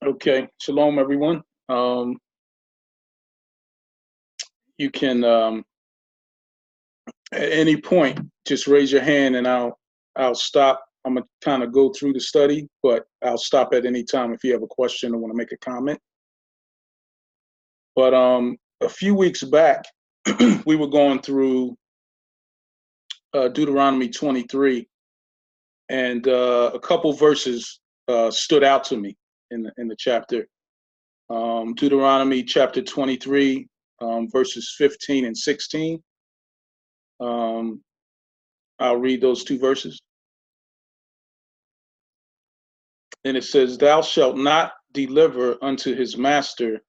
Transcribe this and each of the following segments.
Okay, shalom, everyone. You can at any point just raise your hand, and I'll stop. I'm gonna kind of go through the study, but I'll stop at any time if you have a question or want to make a comment. But a few weeks back, we were going through Deuteronomy 23, and a couple verses stood out to me in the chapter. Deuteronomy chapter 23, verses 15 and 16. I'll read those two verses. And it says, "Thou shalt not deliver unto his master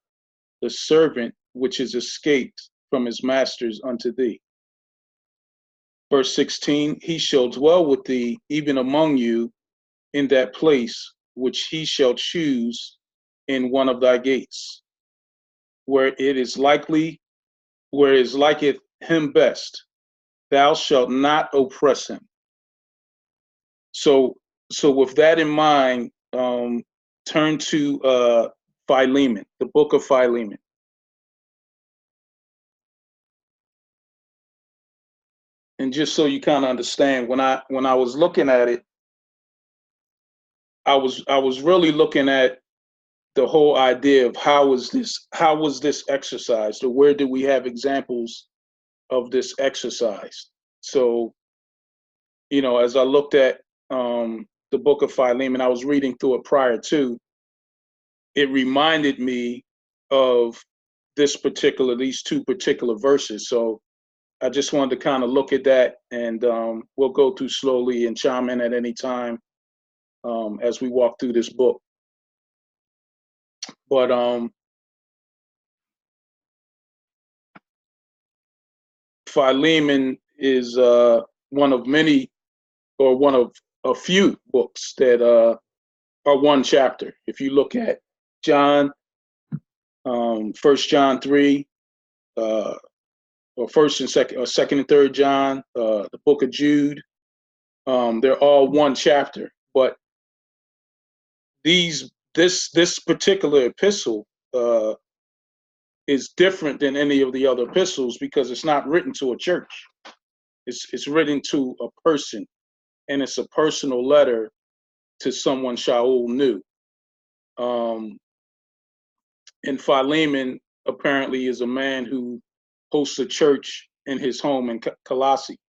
the servant which is escaped from his masters unto thee." Verse 16, "He shall dwell with thee, even among you, in that place which he shall choose in one of thy gates, where it is liketh him best. Thou shalt not oppress him." So with that in mind, turn to Philemon, the book of Philemon. And just so you kind of understand, when I was looking at it, I was really looking at the whole idea of how was this exercised, or where do we have examples of this exercise. So, as I looked at the book of Philemon, I was reading through it prior to. It reminded me of these two particular verses. So I just wanted to kind of look at that, and we'll go through slowly and chime in at any time as we walk through this book. But Philemon is one of many, or one of a few books that are one chapter. If you look at John, 1 John 3, or first and second, or second and third John, the book of Jude, they're all one chapter. But this particular epistle is different than any of the other epistles, because it's not written to a church. It's written to a person, and it's a personal letter to someone Shaul knew. And Philemon apparently is a man who hosts a church in his home in Colossae.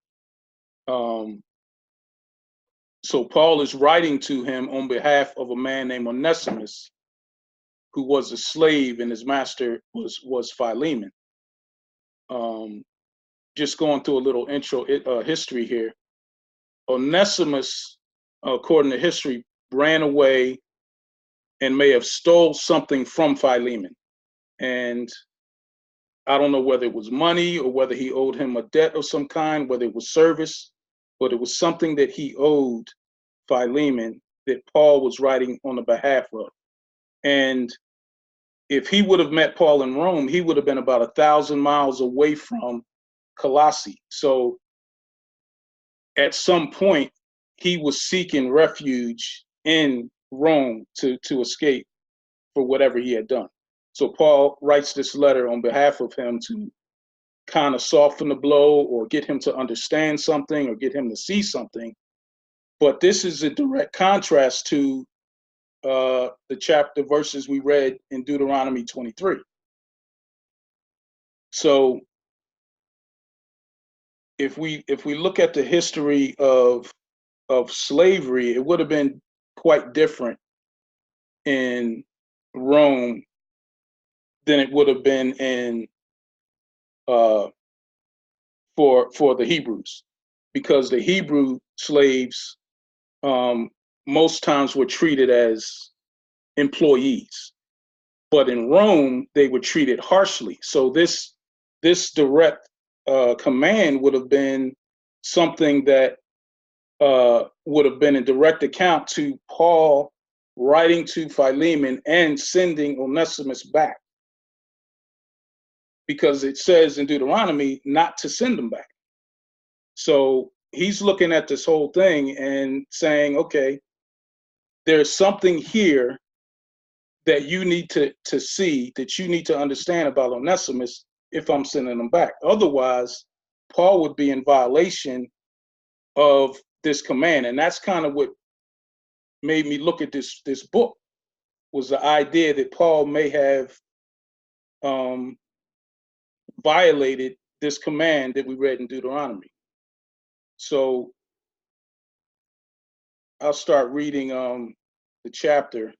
So Paul is writing to him on behalf of a man named Onesimus, who was a slave, and his master was Philemon. Just going through a little intro history here. Onesimus, according to history, ran away and may have stole something from Philemon. And I don't know whether it was money or whether he owed him a debt of some kind, whether it was service, but it was something that he owed Philemon that Paul was writing on the behalf of. And if he would have met Paul in Rome, he would have been about 1,000 miles away from Colossae. So at some point, he was seeking refuge in Rome to escape for whatever he had done. So Paul writes this letter on behalf of him to kind of soften the blow, or get him to understand something, or get him to see something. But this is a direct contrast to the chapter verses we read in Deuteronomy 23. So if we look at the history of slavery, it would have been quite different in Rome than it would have been in for the Hebrews, because the Hebrew slaves most times were treated as employees, but in Rome they were treated harshly. So this direct command would have been something that would have been in direct account to Paul writing to Philemon and sending Onesimus back, because it says in Deuteronomy not to send them back. So he's looking at this whole thing and saying, okay, there's something here that you need to see, that you need to understand about Onesimus if I'm sending him back. Otherwise, Paul would be in violation of this command. And that's kind of what made me look at this book, was the idea that Paul may have violated this command that we read in Deuteronomy. So I'll start reading the chapter.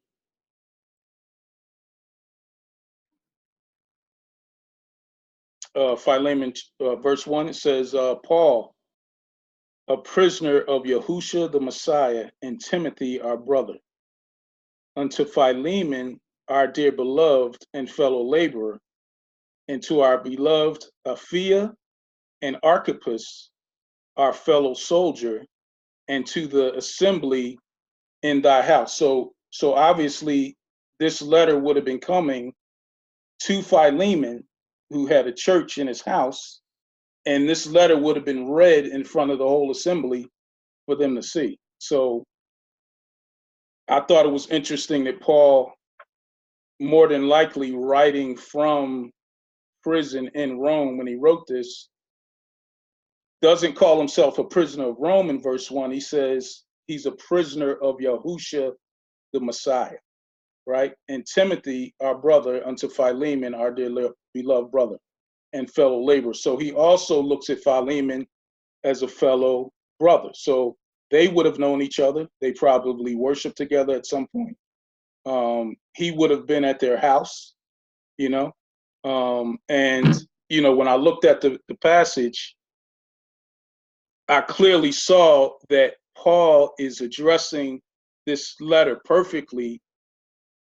Philemon, verse 1, it says, Paul, a prisoner of Yahushua the Messiah, and Timothy, our brother, unto Philemon, our dear beloved and fellow laborer, and to our beloved Apphia and Archippus, our fellow soldier, and to the assembly in thy house. So obviously, this letter would have been coming to Philemon, who had a church in his house, and this letter would have been read in front of the whole assembly for them to see. So I thought it was interesting that Paul, more than likely writing from prison in Rome when he wrote this, doesn't call himself a prisoner of Rome in verse 1. He says he's a prisoner of Yahushua the Messiah, right? And Timothy, our brother, unto Philemon, our dear beloved brother and fellow laborer. So he also looks at Philemon as a fellow brother. So they would have known each other. They probably worshiped together at some point. He would have been at their house, you know. And, you know, when I looked at the passage, I clearly saw that Paul is addressing this letter perfectly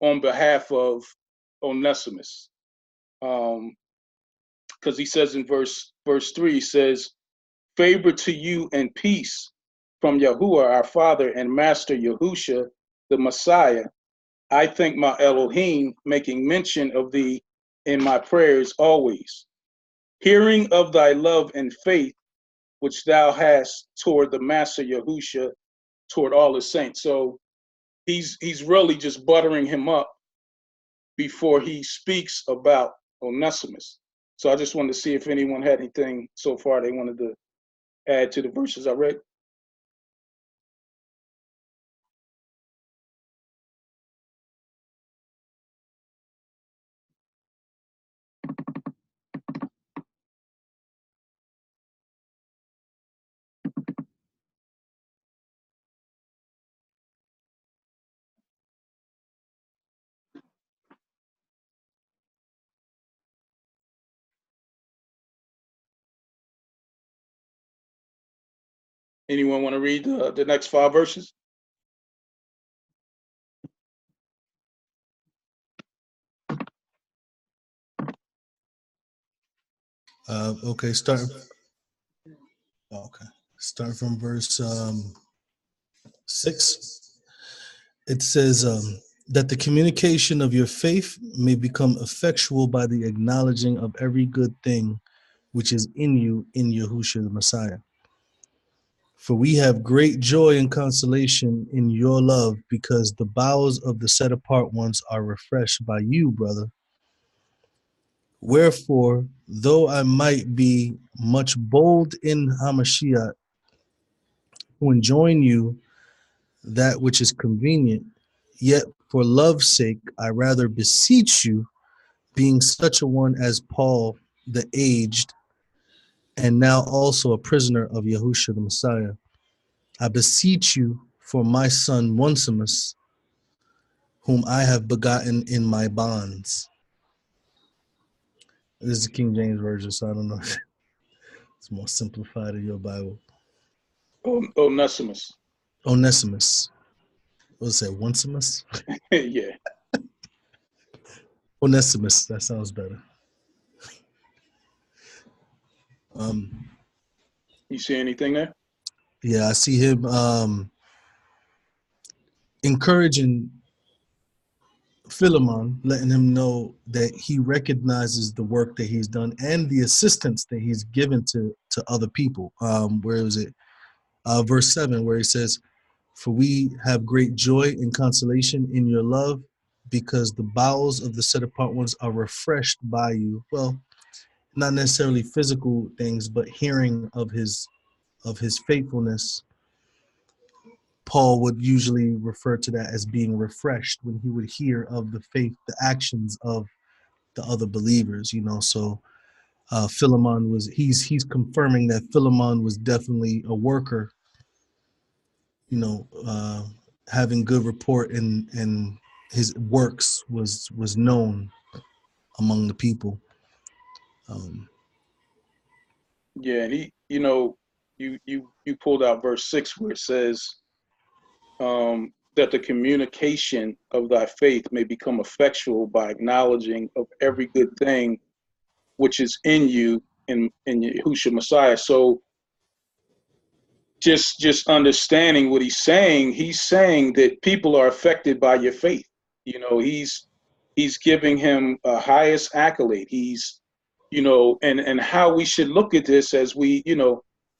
on behalf of Onesimus. Because he says in verse 3, he says, favor to you and peace from Yahuwah, our Father and Master Yahusha, the Messiah. I thank my Elohim, making mention of thee in my prayers always, hearing of thy love and faith, which thou hast toward the Master Yahusha, toward all his saints. So he's really just buttering him up before he speaks about Onesimus. So I just wanted to see if anyone had anything so far they wanted to add to the verses I read. Anyone want to read the next 5 verses? Okay, start from verse 6. It says that the communication of your faith may become effectual by the acknowledging of every good thing which is in you in Yahushua the Messiah. For we have great joy and consolation in your love, because the bowels of the set apart ones are refreshed by you, brother. Wherefore, though I might be much bold in Hamashiach to enjoin you that which is convenient, yet for love's sake I rather beseech you, being such a one as Paul the aged, and now also a prisoner of Yahushua the Messiah, I beseech you for my son Onesimus, whom I have begotten in my bonds. This is the King James Version, so I don't know if it's more simplified in your Bible. Onesimus. Onesimus. What was it, Onesimus? Yeah. Onesimus, that sounds better. You see anything there? Yeah, I see him encouraging Philemon, letting him know that he recognizes the work that he's done and the assistance that he's given to other people. Where is it? Verse 7, where he says, for we have great joy and consolation in your love, because the bowels of the set apart ones are refreshed by you. Well, not necessarily physical things, but hearing of his faithfulness. Paul would usually refer to that as being refreshed when he would hear of the faith, the actions of the other believers, you know. So Philemon was he's confirming that Philemon was definitely a worker, you know, having good report, and his works was known among the people. Um, Yeah, and he, you pulled out verse 6 where it says that the communication of thy faith may become effectual by acknowledging of every good thing which is in you in Yahushua Messiah. So just understanding what he's saying that people are affected by your faith. He's giving him a highest accolade. He's and how we should look at this as we,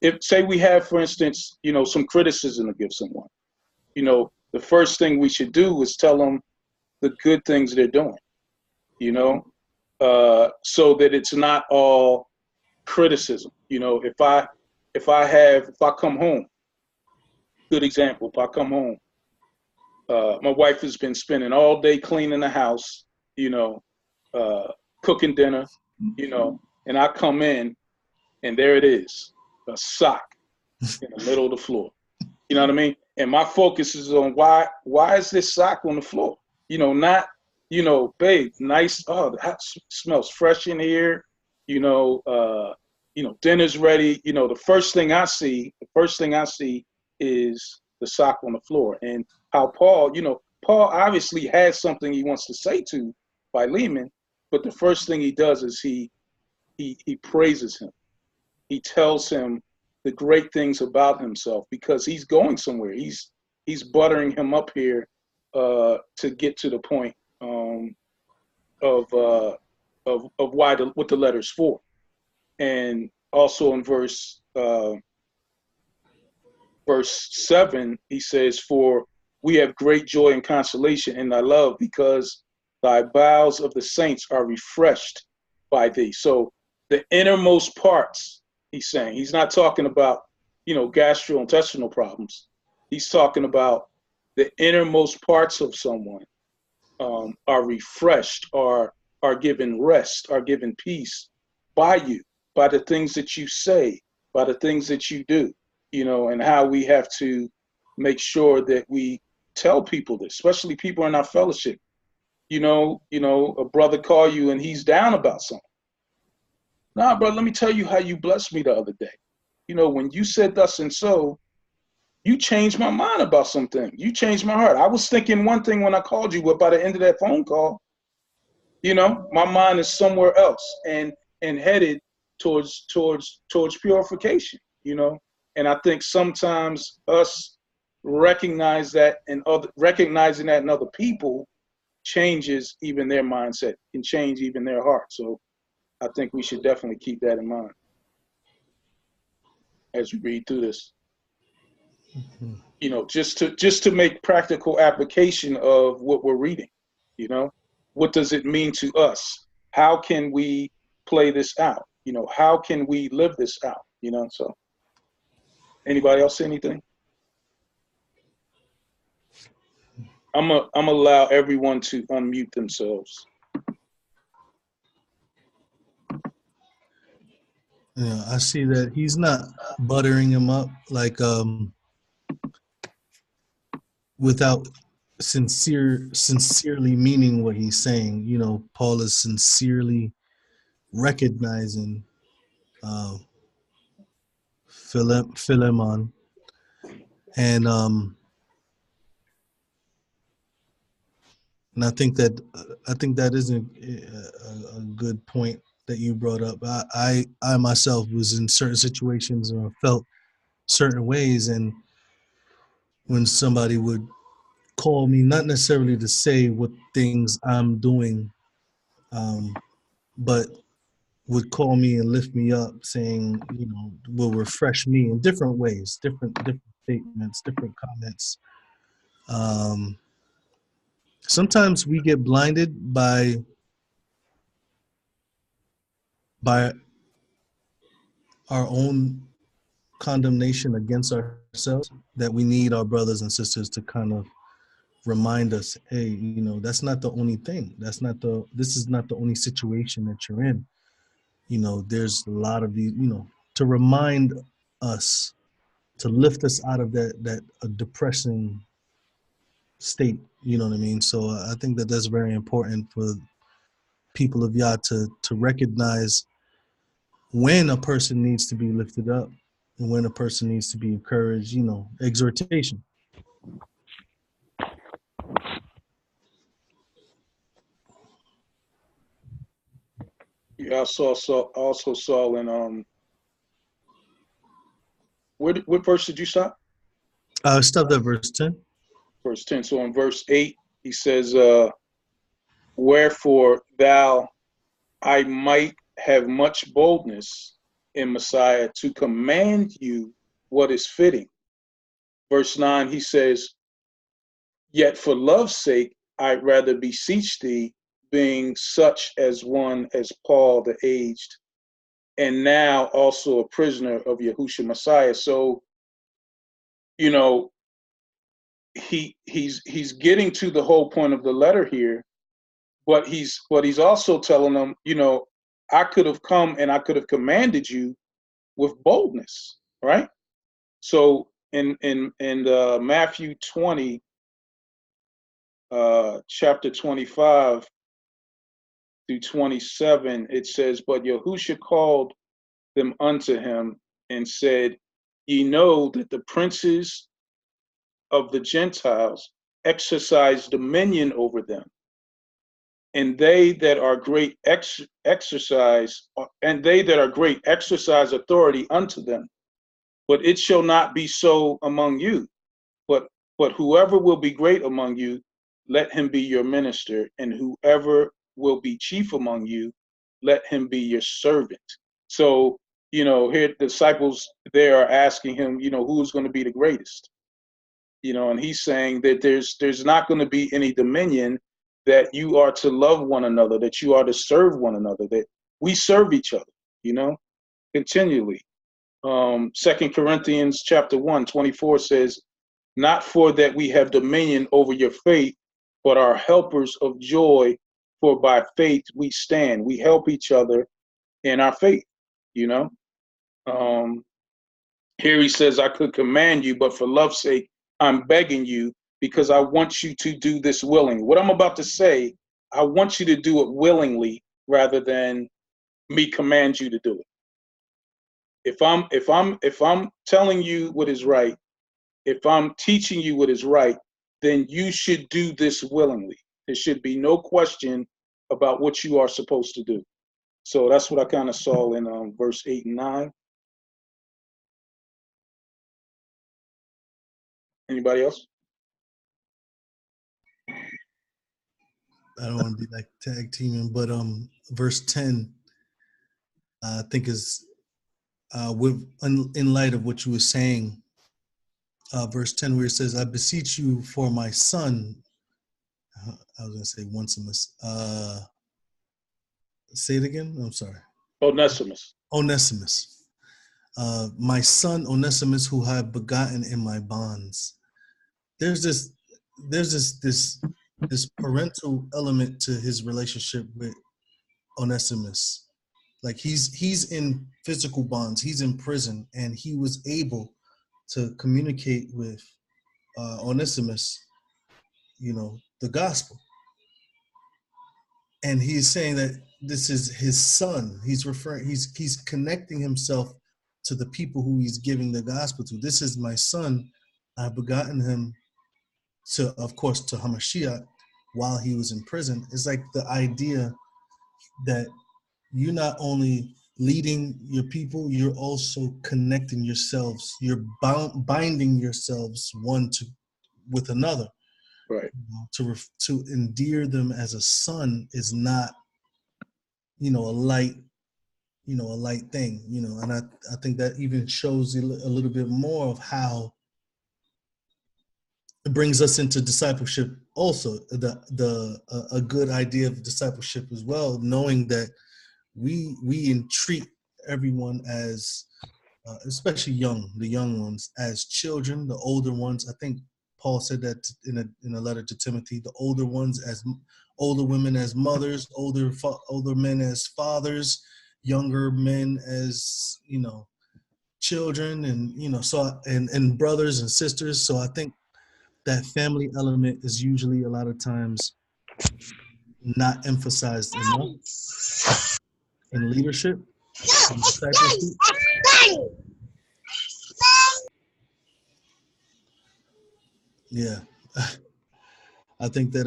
if say we have, for instance, some criticism to give someone, the first thing we should do is tell them the good things they're doing, you know, so that it's not all criticism. If I come home, good example, if I come home, my wife has been spending all day cleaning the house, you know, uh, cooking dinner, and I come in and there it is, a sock in the middle of the floor. You know what I mean? And my focus is on why is this sock on the floor? Not, babe, nice. Oh, that smells fresh in here. Dinner's ready. The first thing I see is the sock on the floor. And how Paul obviously has something he wants to say to Philemon, but the first thing he does is he praises him. He tells him the great things about himself because he's going somewhere. He's buttering him up here to get to the point of what the letter's for. And also in verse 7, he says, "For we have great joy and consolation in thy love, because thy bowels of the saints are refreshed by thee." So the innermost parts, he's saying, he's not talking about, gastrointestinal problems. He's talking about the innermost parts of someone are refreshed, are given rest, are given peace by you, by the things that you say, by the things that you do, and how we have to make sure that we tell people this, especially people in our fellowship. A brother call you and he's down about something. Nah, brother, let me tell you how you blessed me the other day. When you said thus and so, you changed my mind about something. You changed my heart. I was thinking one thing when I called you, but by the end of that phone call, my mind is somewhere else and headed towards purification. And I think sometimes us recognizing that in other people changes even their mindset, can change even their heart. So I think we should definitely keep that in mind as we read through this. Just to make practical application of what we're reading. What does it mean to us? How can we play this out? How can we live this out? So anybody else say anything? I'm allow everyone to unmute themselves. yeah, I see that he's not buttering him up like without sincerely meaning what he's saying. Paul is sincerely recognizing uh, Philemon, and and I think that is a good point that you brought up. I myself was in certain situations or felt certain ways, and when somebody would call me, not necessarily to say what things I'm doing, um, but would call me and lift me up, saying, will refresh me in different ways, different statements, different comments. Um, sometimes we get blinded by our own condemnation against ourselves, that we need our brothers and sisters to kind of remind us, hey, that's not the only thing. This is not the only situation that you're in. There's a lot of these, to remind us, to lift us out of that depressing state. You know what I mean? So I think that that's very important for people of Yah to recognize when a person needs to be lifted up and when a person needs to be encouraged. Exhortation. Yeah, I also saw in what verse did you stop? Stop at verse 10. Verse 10. So in verse 8, he says, wherefore thou I might have much boldness in Messiah to command you what is fitting. Verse 9, he says, yet for love's sake, I'd rather beseech thee, being such as one as Paul the aged, and now also a prisoner of Yahushua Messiah. So, you know, he's getting to the whole point of the letter here, but he's also telling them, I could have come and I could have commanded you with boldness, right? So in Matthew 20, chapter 25 through 27, it says, but Yahushua called them unto him and said, ye know that the princes of the Gentiles exercise dominion over them, and they that are great exercise authority unto them. But it shall not be so among you. But whoever will be great among you, let him be your minister, and whoever will be chief among you, let him be your servant. So, here the disciples there are asking him, who's going to be the greatest? And he's saying that there's not going to be any dominion, that you are to love one another, that you are to serve one another, that we serve each other, continually. 2 Corinthians chapter 1:24 says, not for that we have dominion over your faith, but are helpers of joy, for by faith we stand. We help each other in our faith, you know. Here he says, I could command you, but for love's sake, I'm begging you, because I want you to do this willingly. What I'm about to say, I want you to do it willingly rather than me command you to do it. If I'm telling you what is right, if I'm teaching you what is right, then you should do this willingly. There should be no question about what you are supposed to do. So that's what I kind of saw in verse 8 and 9. Anybody else? I don't want to be like tag teaming, but verse 10, I think is in light of what you were saying, verse 10, where it says, I beseech you for my son. I was going to say Onesimus. Say it again. I'm sorry. Onesimus. Onesimus. My son Onesimus, who I have begotten in my bonds. There's this parental element to his relationship with Onesimus. Like he's in physical bonds, he's in prison, and he was able to communicate with Onesimus, the gospel. And he's saying that this is his son. He's connecting himself to the people who he's giving the gospel to. This is my son. I've begotten him of course, to Hamashiach while he was in prison. It's like the idea that you're not only leading your people, you're also connecting yourselves. You're binding yourselves with another. Right. To endear them as a son is not, a light thing. And I think that even shows a little bit more of how it brings us into discipleship also. A good idea of discipleship as well, knowing that we treat everyone as especially the young ones, as children. The older ones, I think Paul said that in a letter to Timothy. The older ones as older women as mothers, older men as fathers, younger men as children, and so and brothers and sisters. So I think that family element is usually a lot of times not emphasized enough in leadership and discipleship. Yeah, I think that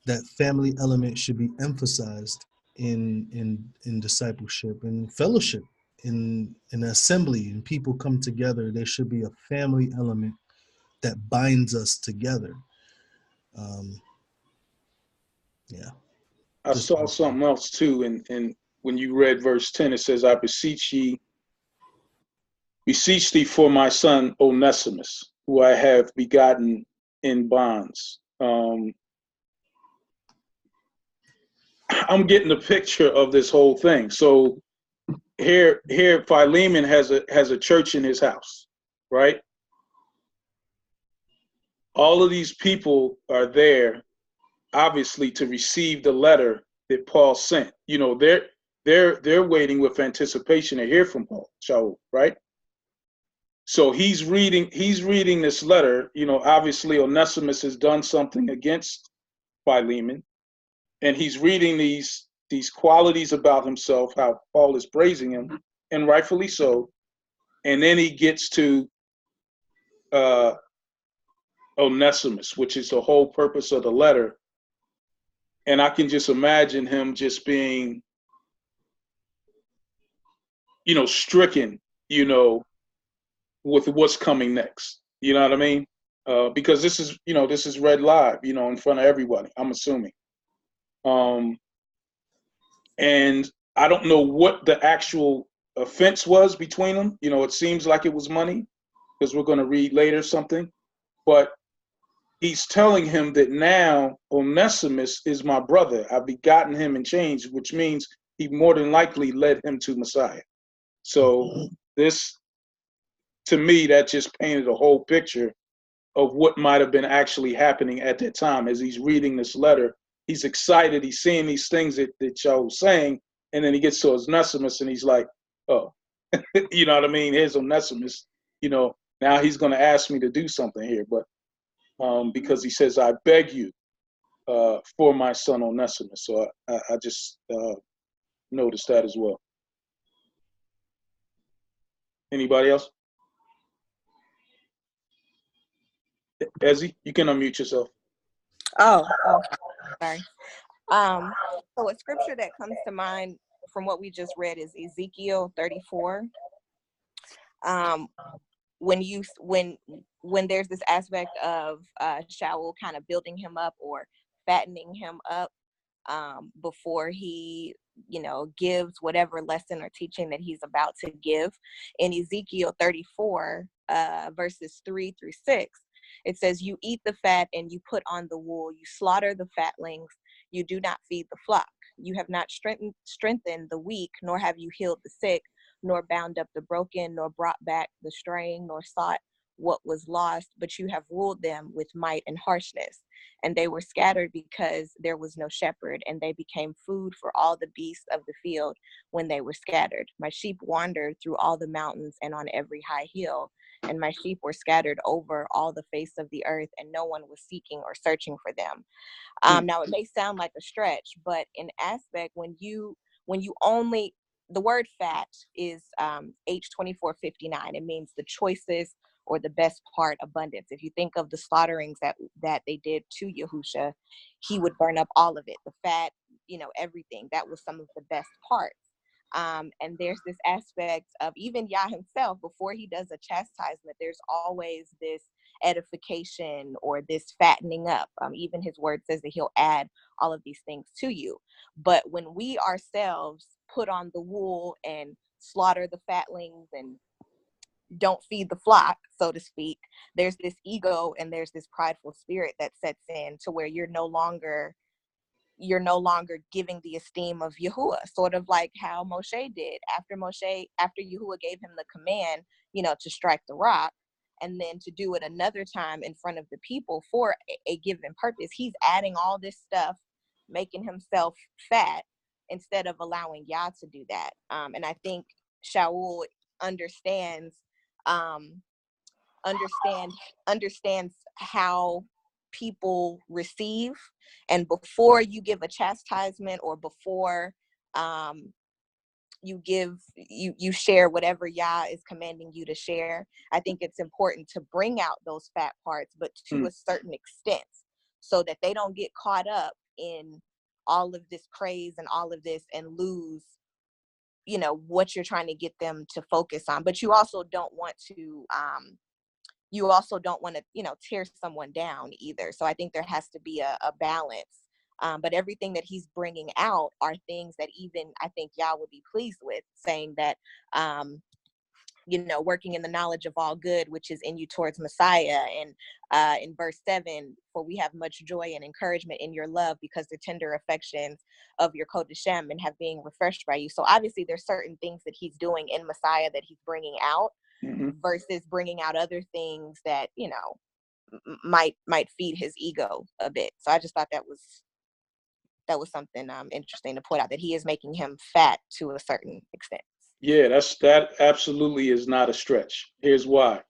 that family element should be emphasized in discipleship and fellowship, in assembly, and people come together. There should be a family element that binds us together. Um, yeah, I just saw something else too, and when you read verse 10, it says, I beseech thee for my son Onesimus, who I have begotten in bonds. I'm getting a picture of this whole thing. So here Philemon has a church in his house, right? All of these people are there, obviously, to receive the letter that Paul sent. They're waiting with anticipation to hear from Paul, right? So he's reading this letter. Obviously Onesimus has done something against Philemon, and he's reading these qualities about himself, how Paul is praising him, and rightfully so. And then he gets to uh, Onesimus, which is the whole purpose of the letter. And I can just imagine him just being, stricken, with what's coming next. You know what I mean? Because this is read live, in front of everybody, I'm assuming. Um, and I don't know what the actual offense was between them. It seems like it was money, because we're going to read later something. But he's telling him that now Onesimus is my brother. I've begotten him in change, which means he more than likely led him to Messiah. So this, to me, that just painted a whole picture of what might have been actually happening at that time. As he's reading this letter, he's excited. He's seeing these things that y'all was saying, and then he gets to Onesimus, and he's like, "Oh, you know what I mean? Here's Onesimus. Now he's going to ask me to do something here." But because he says, "I beg you for my son Onesimus," so I just noticed that as well. Anybody else? Ezzy, you can unmute yourself. Oh, sorry. Um, so a scripture that comes to mind from what we just read is Ezekiel 34. Um, when there's this aspect of Shaul kind of building him up or fattening him up before he gives whatever lesson or teaching that he's about to give. In Ezekiel 34 verses 3-6, it says, you eat the fat and you put on the wool, you slaughter the fatlings, you do not feed the flock, you have not strengthened the weak, nor have you healed the sick, nor bound up the broken, nor brought back the straying, nor sought what was lost, but you have ruled them with might and harshness. And they were scattered because there was no shepherd, and they became food for all the beasts of the field when they were scattered. My sheep wandered through all the mountains and on every high hill, and my sheep were scattered over all the face of the earth, and no one was seeking or searching for them. Now it may sound like a stretch, but in aspect, when you only, the word fat is H2459. It means the choicest or the best part, abundance. If you think of the slaughterings that they did to Yahusha, he would burn up all of it, the fat, everything. That was some of the best parts. And there's this aspect of even Yah himself, before he does a chastisement, there's always this edification or this fattening up. Even his word says that he'll add all of these things to you. But when we ourselves put on the wool and slaughter the fatlings and don't feed the flock, so to speak, there's this ego and there's this prideful spirit that sets in to where you're no longer giving the esteem of Yahuwah, sort of like how Moshe did after Yahuwah gave him the command, to strike the rock, and then to do it another time in front of the people for a given purpose. He's adding all this stuff, making himself fat instead of allowing Yah to do that. And I think Shaul understands um, understands how people receive, and before you give a chastisement or before you share whatever Yah is commanding you to share, I think it's important to bring out those fat parts, but to a certain extent, so that they don't get caught up in all of this praise and all of this and lose what you're trying to get them to focus on. But you also don't want to tear someone down either. So I think there has to be a balance. But everything that he's bringing out are things that even I think Yah would be pleased with, saying that, working in the knowledge of all good, which is in you towards Messiah. And in verse 7, for we have much joy and encouragement in your love because the tender affections of your Kodeshem and have being refreshed by you. So obviously there's certain things that he's doing in Messiah that he's bringing out, versus bringing out other things that might feed his ego a bit. So I just thought that was something interesting to point out, that he is making him fat to a certain extent. Yeah, that absolutely is not a stretch. Here's why.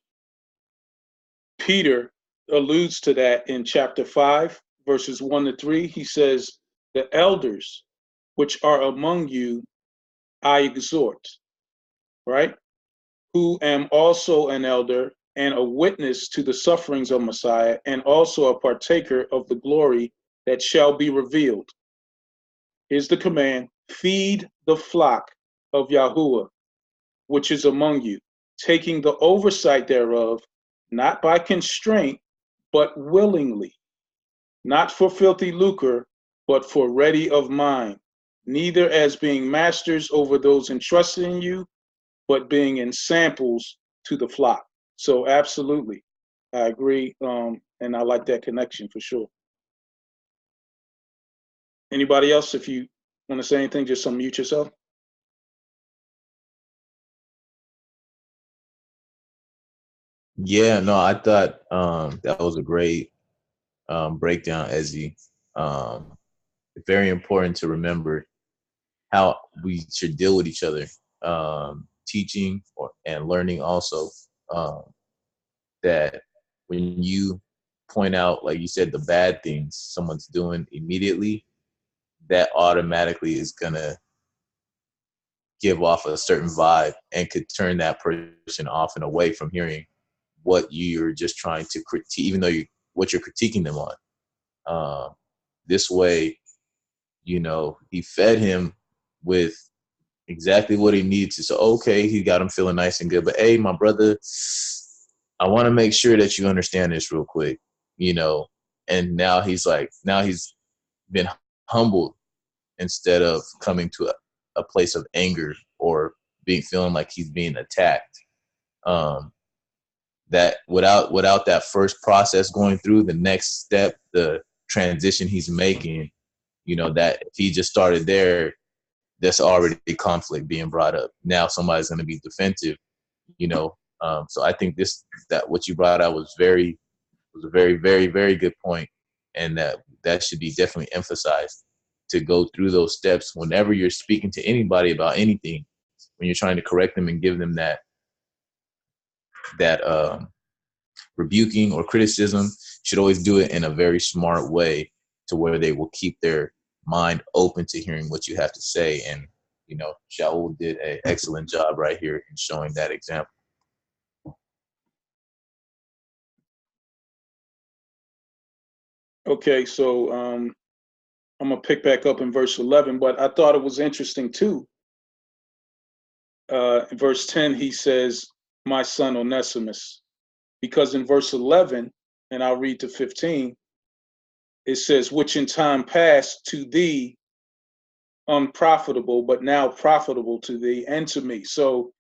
Peter alludes to that in chapter 5, verses 1-3. He says, the elders which are among you I exhort, right? Who am also an elder and a witness to the sufferings of Messiah, and also a partaker of the glory that shall be revealed. Here's the command: feed the flock of Yahuwah, which is among you, taking the oversight thereof, not by constraint, but willingly, not for filthy lucre, but for ready of mind, neither as being masters over those entrusted in you, but being in samples to the flock. So absolutely, I agree, and I like that connection for sure. Anybody else, if you want to say anything, just unmute yourself. Yeah, no, I thought that was a great breakdown, Ezzy. Very important to remember how we should deal with each other, teaching and learning also, that when you point out, like you said, the bad things someone's doing immediately, that automatically is going to give off a certain vibe and could turn that person off and away from hearing what you're just trying to critique, even though what you're critiquing them on. This way, he fed him with exactly what he needed to. So, okay, he got him feeling nice and good. But, hey, my brother, I want to make sure that you understand this real quick, And now he's been humbled instead of coming to a place of anger or feeling like he's being attacked. That without that first process going through, the next step, the transition he's making, that if he just started there, there's already conflict being brought up. Now somebody's going to be defensive, So I think that what you brought out was a very, very, very good point, and that should be definitely emphasized, to go through those steps whenever you're speaking to anybody about anything, when you're trying to correct them and give them that rebuking or criticism. You should always do it in a very smart way, to where they will keep their mind open to hearing what you have to say. And, Shaul did an excellent job right here in showing that example. Okay, so I'm going to pick back up in verse 11, but I thought it was interesting too. In verse 10, he says, my son Onesimus, because in verse 11, and I'll read to 15, it says, which in time past to thee unprofitable, but now profitable to thee and to me. So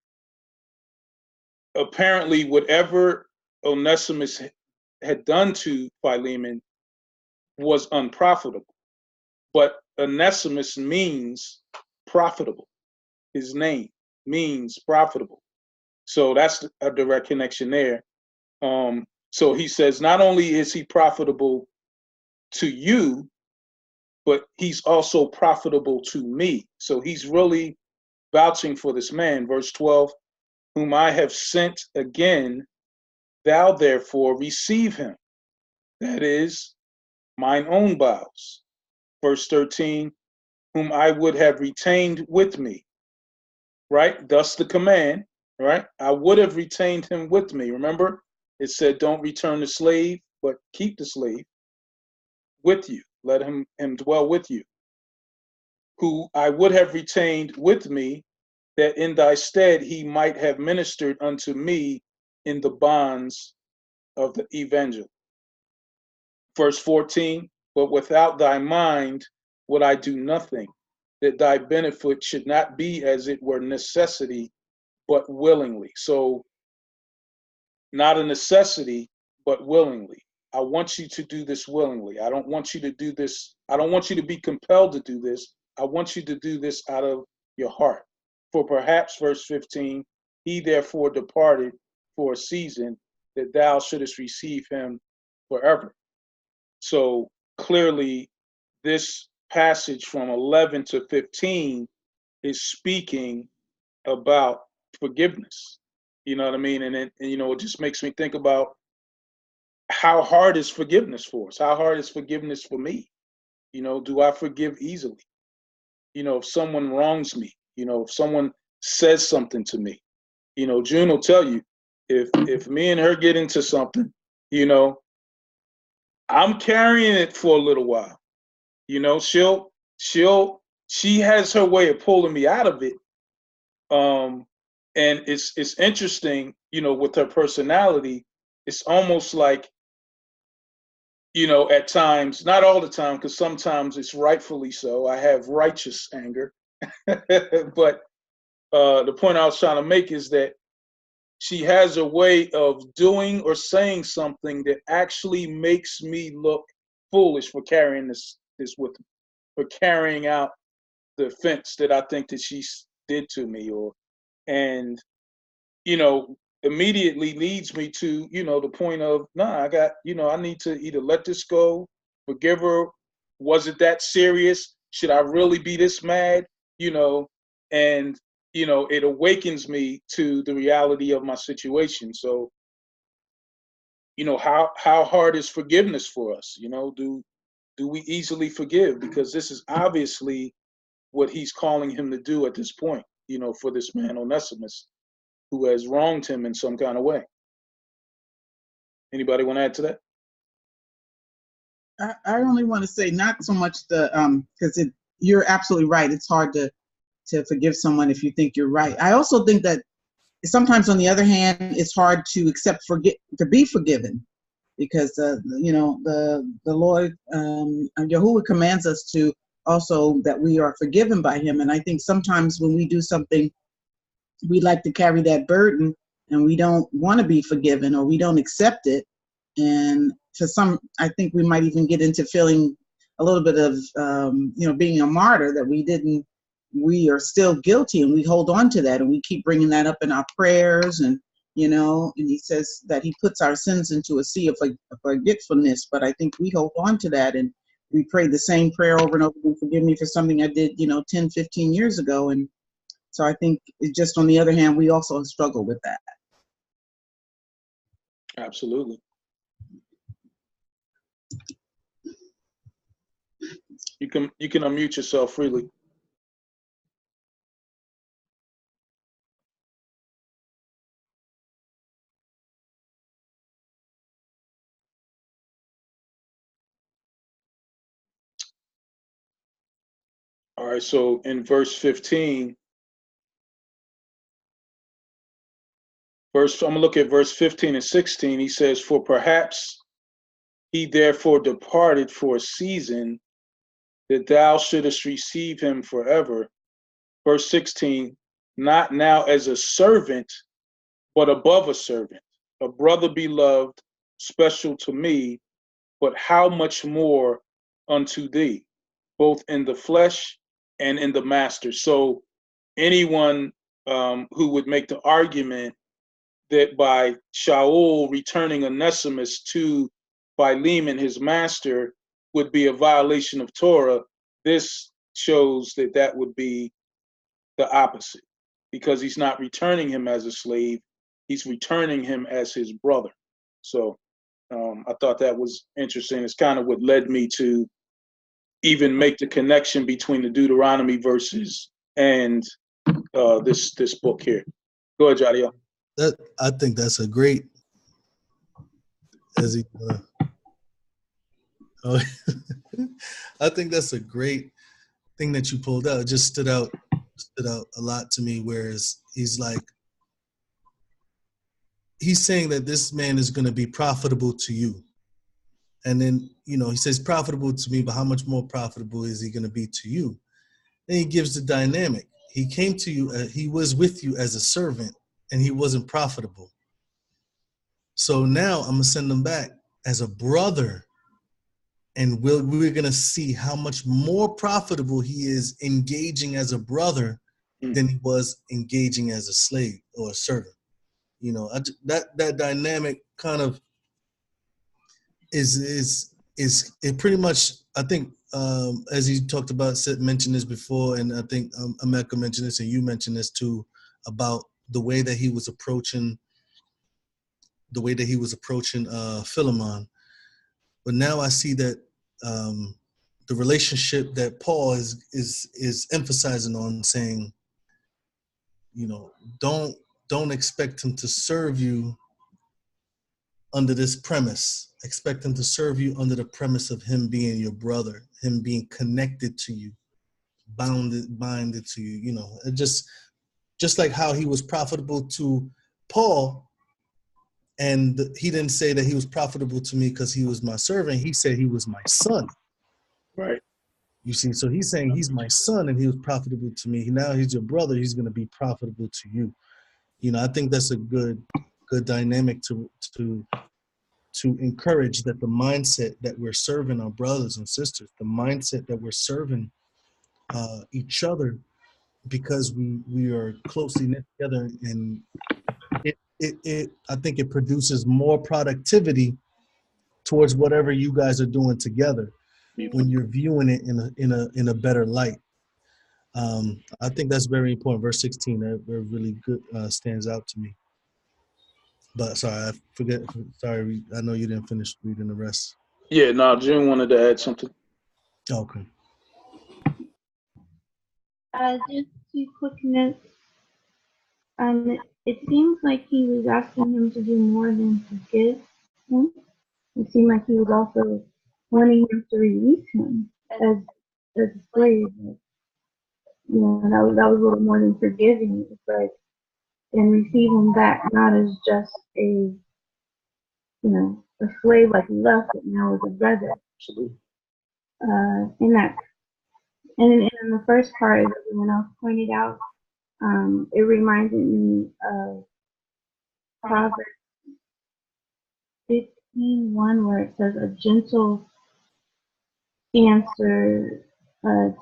apparently whatever Onesimus had done to Philemon was unprofitable. But Onesimus means profitable. His name means profitable. So that's a direct connection there. So he says, not only is he profitable to you, but he's also profitable to me. So he's really vouching for this man. Verse 12, whom I have sent again, thou therefore receive him. That is mine own bowels. Verse 13, whom I would have retained with me. Right? Thus the command, right? I would have retained him with me. Remember, it said, don't return the slave, but keep the slave with you. Let him dwell with you. Who I would have retained with me, that in thy stead he might have ministered unto me in the bonds of the evangel. Verse 14, but without thy mind would I do nothing, that thy benefit should not be as it were necessity, but willingly. So not a necessity, but willingly. I want you to do this willingly. I don't want you to do this. I don't want you to be compelled to do this. I want you to do this out of your heart. For perhaps, verse 15, he therefore departed for a season, that thou shouldest receive him forever. So clearly, this passage from 11 to 15 is speaking about forgiveness. You know what I mean? And it just makes me think about how hard is forgiveness for us? How hard is forgiveness for me? Do I forgive easily? If someone wrongs me, if someone says something to me, June will tell you, if me and her get into something, I'm carrying it for a little while. She has her way of pulling me out of it. And it's interesting, with her personality, it's almost like, at times, not all the time, because sometimes it's rightfully so. I have righteous anger. But the point I was trying to make is that she has a way of doing or saying something that actually makes me look foolish for carrying this with me, for carrying out the offense that I think that she did to me, and immediately leads me to, the point of, I got, I need to either let this go, forgive her. Was it that serious? Should I really be this mad? And, it awakens me to the reality of my situation. So, how hard is forgiveness for us? Do we easily forgive? Because this is obviously what he's calling him to do at this point, for this man Onesimus, who has wronged him in some kind of way. Anybody want to add to that? I only want to say not so much because you're absolutely right. It's hard to forgive someone if you think you're right. I also think that sometimes, on the other hand, it's hard to to be forgiven, because the Lord, Yahuwah, commands us to also that we are forgiven by Him. And I think sometimes when we do something, we like to carry that burden, and we don't want to be forgiven, or we don't accept it. And for some, I think we might even get into feeling a little bit of, being a martyr, that we are still guilty, and we hold on to that, and we keep bringing that up in our prayers. And he says that he puts our sins into a sea of forgetfulness, but I think we hold on to that, and we pray the same prayer over and over again: forgive me for something I did, 10, 15 years ago. And so I think it's just, on the other hand, we also struggle with that. Absolutely. You can unmute yourself freely. All right, so in verse 15, I'm going to look at verse 15 and 16. He says, for perhaps he therefore departed for a season, that thou shouldest receive him forever. Verse 16, not now as a servant, but above a servant, a brother beloved, special to me, but how much more unto thee, both in the flesh and in the master. So anyone who would make the argument that by Shaul returning Onesimus to Philemon, his master, would be a violation of Torah, this shows that that would be the opposite, because he's not returning him as a slave, he's returning him as his brother. So I thought that was interesting. It's kind of what led me to even make the connection between the Deuteronomy verses and this book here. Go ahead, Jadiel. That I think that's a great as he oh, I think that's a great thing that you pulled out. It just stood out a lot to me, whereas he's saying that this man is going to be profitable to you. And then, he says profitable to me, but how much more profitable is he going to be to you? Then he gives the dynamic. He came to you, he was with you as a servant, and he wasn't profitable. So now I'm going to send him back as a brother, and we're going to see how much more profitable he is engaging as a brother than he was engaging as a slave or a servant. That dynamic kind of is it pretty much, I think, as you talked about, mentioned this before, and I think Emeka mentioned this and you mentioned this too, about the way that he was approaching Philemon. But now I see that the relationship that Paul is emphasizing on, saying, don't expect him to serve you under this premise. Expect him to serve you under the premise of him being your brother, him being connected to you, binded to you. Just like how he was profitable to Paul, and he didn't say that he was profitable to me because he was my servant. He said he was my son. Right. You see, so he's saying he's my son and he was profitable to me. Now he's your brother. He's going to be profitable to you. I think that's a good dynamic to encourage, that the mindset that we're serving our brothers and sisters, the mindset that we're serving each other, because we are closely knit together, and it I think it produces more productivity towards whatever you guys are doing together when you're viewing it in a better light. I think that's very important. Verse 16, that really good stands out to me. But sorry, Sorry, I know you didn't finish reading the rest. Yeah, no, June wanted to add something. Okay. Just 2 quick notes. It seems like he was asking him to do more than forgive him. It seemed like he was also wanting him to release him as a slave. That was a little more than forgiving. It's like, and receive him back, not as just a slave like he left, but now as a brother. Absolutely. In that, and in the first part, as everyone else pointed out, it reminded me of Proverbs 15:1, where it says, "A gentle answer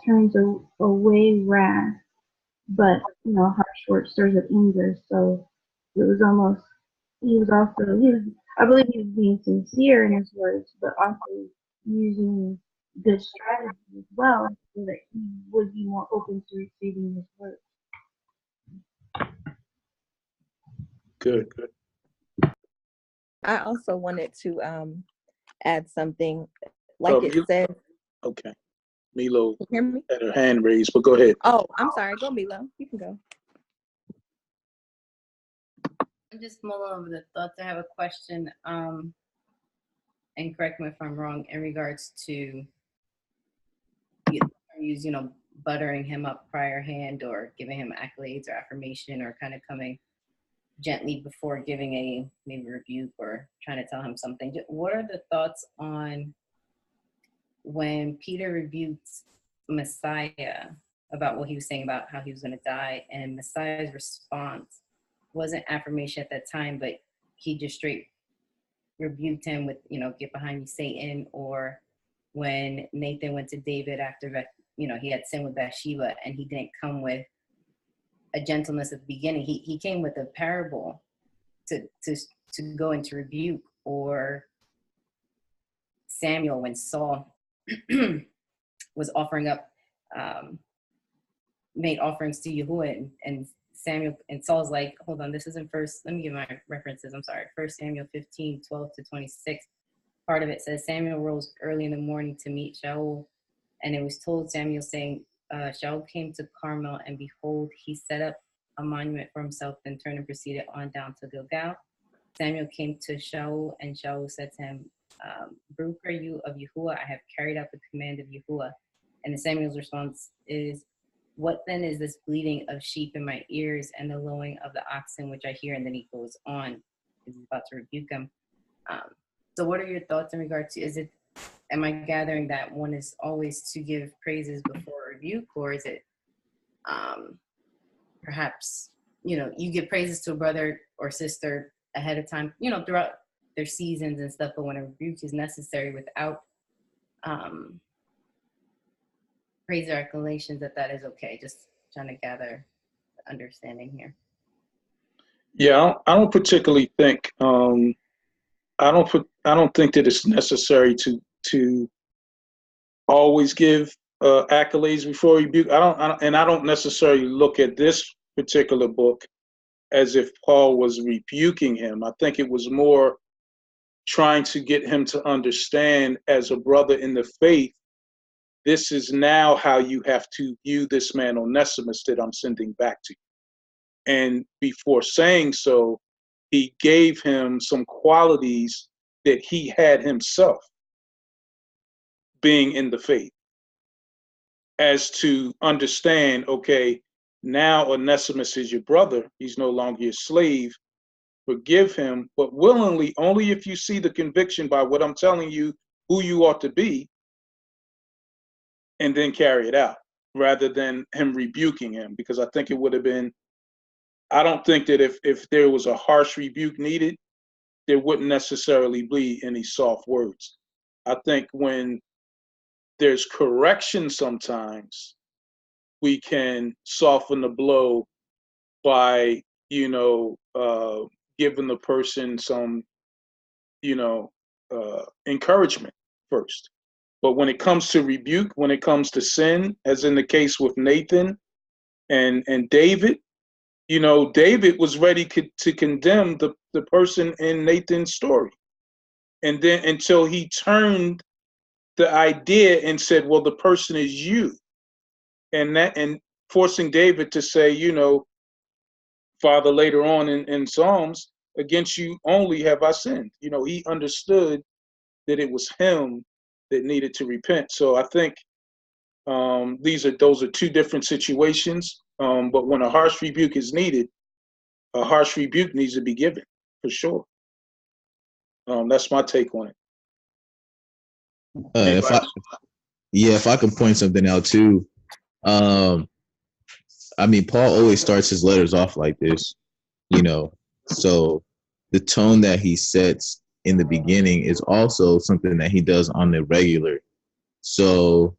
turns away wrath, but harsh words stirs up anger." So it was almost, I believe he was being sincere in his words, but also using good strategy as well, so that he would be more open to receiving his words. Good. I also wanted to add something, like it says. Okay. Milo Can you hear me? had her hand raised, but go ahead. Oh, I'm sorry. Go, Milo. You can go. I'm just mulling over the thoughts. I have a question, and correct me if I'm wrong, in regards to use, buttering him up prior hand, or giving him accolades or affirmation, or kind of coming gently before giving a maybe rebuke or trying to tell him something. What are the thoughts on when Peter rebukes Messiah about what he was saying about how he was going to die, and Messiah's response wasn't affirmation at that time, but he just straight rebuked him with, get behind me, Satan. Or when Nathan went to David after, he had sinned with Bathsheba, and he didn't come with a gentleness at the beginning. He came with a parable to go into rebuke. Or Samuel, when Saul was offering up, made offerings to Yahuwah, and Samuel, and Saul's like, hold on, this isn't first, let me give my references, I'm sorry, 1 Samuel 15, 12-26. Part of it says, Samuel rose early in the morning to meet Shaul, and it was told Samuel, saying, Shaul came to Carmel, and behold, he set up a monument for himself, then turned and proceeded on down to Gilgal. Samuel came to Shaul, and Shaul said to him, Baruch are you of Yahuwah, I have carried out the command of Yahuwah. And Samuel's response is, what then is this bleating of sheep in my ears and the lowing of the oxen which I hear? And then he goes on, he's about to rebuke him. So what are your thoughts in regard to, am I gathering that one is always to give praises before rebuke, or is it perhaps, you give praises to a brother or sister ahead of time, throughout their seasons and stuff, but when a rebuke is necessary without praise or acclamations, that is okay? Just trying to gather understanding here. Yeah, I don't particularly think I don't think that it's necessary to always give accolades before rebuke. I don't necessarily look at this particular book as if Paul was rebuking him. I think it was more trying to get him to understand, as a brother in the faith, this is now how you have to view this man Onesimus that I'm sending back to you. And before saying so, he gave him some qualities that he had himself, being in the faith, as to understand, okay, now Onesimus is your brother. He's no longer your slave. Forgive him, but willingly, only if you see the conviction by what I'm telling you, who you ought to be, and then carry it out, rather than him rebuking him. Because I think it would have been, I don't think that if there was a harsh rebuke needed, there wouldn't necessarily be any soft words. I think when there's correction, sometimes we can soften the blow by, giving the person some, encouragement first. But when it comes to rebuke, when it comes to sin, as in the case with Nathan and David, David was ready to condemn the person in Nathan's story. And then until he turned the idea and said, well, the person is you. And forcing David to say, Father, later on in Psalms, against you only have I sinned. He understood that it was him that needed to repent. So I think those are two different situations. But when a harsh rebuke is needed, a harsh rebuke needs to be given, for sure. That's my take on it. If I could point something out too, Paul always starts his letters off like this, so the tone that he sets in the beginning is also something that he does on the regular. So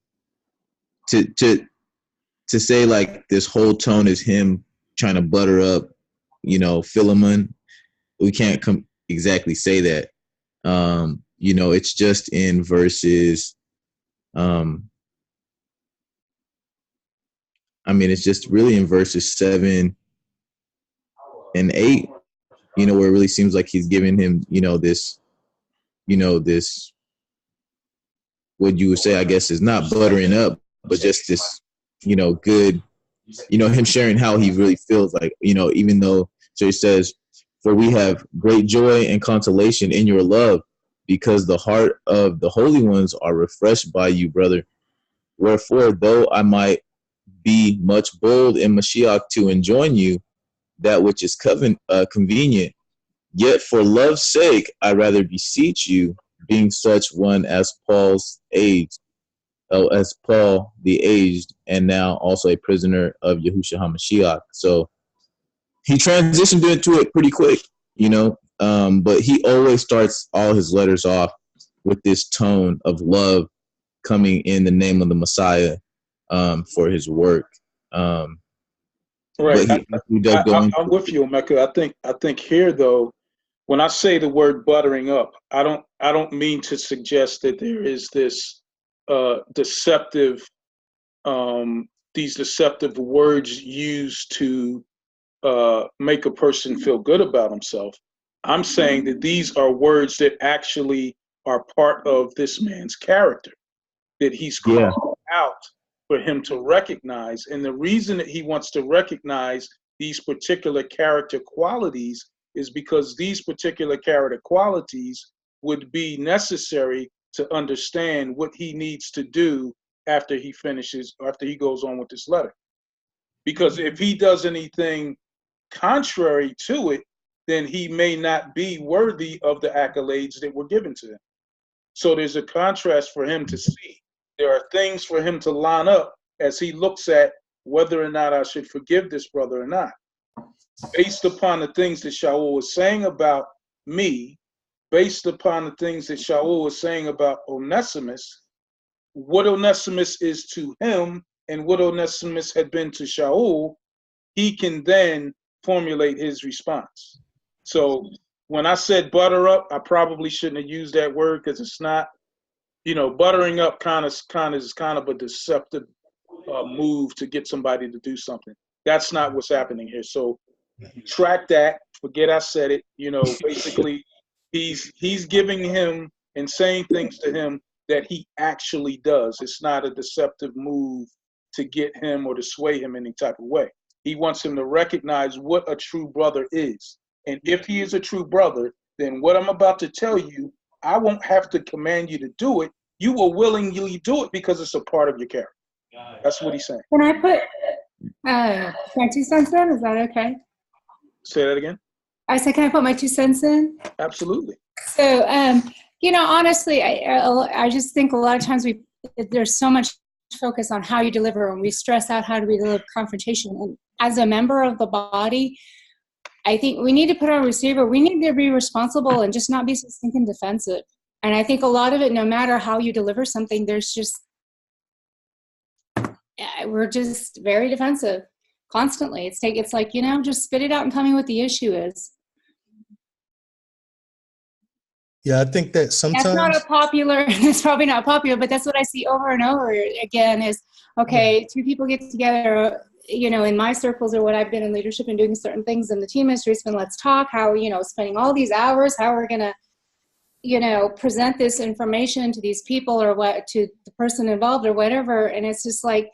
to say like this whole tone is him trying to butter up, Philemon, we can't exactly say that. It's just in verses, it's just really in verses 7 and 8, where it really seems like he's giving him, this, what you would say, I guess, is not buttering up, but just this, good, him sharing how he really feels like, even though, so he says, for we have great joy and consolation in your love, because the heart of the holy ones are refreshed by you, brother. Wherefore, though I might be much bold in Mashiach to enjoin you that which is convenient, yet for love's sake I rather beseech you, being such one as Paul's age, as Paul the aged, and now also a prisoner of Yahushua HaMashiach. So he transitioned into it pretty quick, you know. But he always starts all his letters off with this tone of love coming in the name of the Messiah for his work. Right. But he does go into I'm with you, Mecca. I think here though, when I say the word buttering up, I don't mean to suggest that there is this deceptive these deceptive words used to make a person feel good about himself. I'm saying that these are words that actually are part of this man's character, that he's called out for him to recognize. And the reason that he wants to recognize these particular character qualities is because these particular character qualities would be necessary to understand what he needs to do after he goes on with this letter. Because if he does anything contrary to it, then he may not be worthy of the accolades that were given to him. So there's a contrast for him to see. There are things for him to line up as he looks at whether or not I should forgive this brother or not. Based upon the things that Shaul was saying about me, based upon the things that Shaul was saying about Onesimus, what Onesimus is to him and what Onesimus had been to Shaul, he can then formulate his response. So when I said butter up, I probably shouldn't have used that word because it's not, buttering up is kind of a deceptive move to get somebody to do something. That's not what's happening here. So track that. Forget I said it. Basically, he's giving him and saying things to him that he actually does. It's not a deceptive move to get him or to sway him any type of way. He wants him to recognize what a true brother is. And if he is a true brother, then what I'm about to tell you, I won't have to command you to do it. You will willingly do it because it's a part of your character. That's what he's saying. Can I put my 2 cents in? Is that okay? Say that again? I said, can I put my 2 cents in? Absolutely. So, honestly, I just think a lot of times there's so much focus on how you deliver, and we stress out how do we deliver confrontation. And as a member of the body, I think we need to put on receiver. We need to be responsible and just not be so stinking defensive. And I think a lot of it, no matter how you deliver something, we're just very defensive constantly. It's like, just spit it out and tell me what the issue is. Yeah, I think that sometimes it's probably not popular, but that's what I see over and over again is, okay, 2 people get together, in my circles or what I've been in leadership and doing certain things in the team ministry, it's been, let's talk, how, spending all these hours, how we're going to, present this information to these people or what, to the person involved or whatever. And it's just like,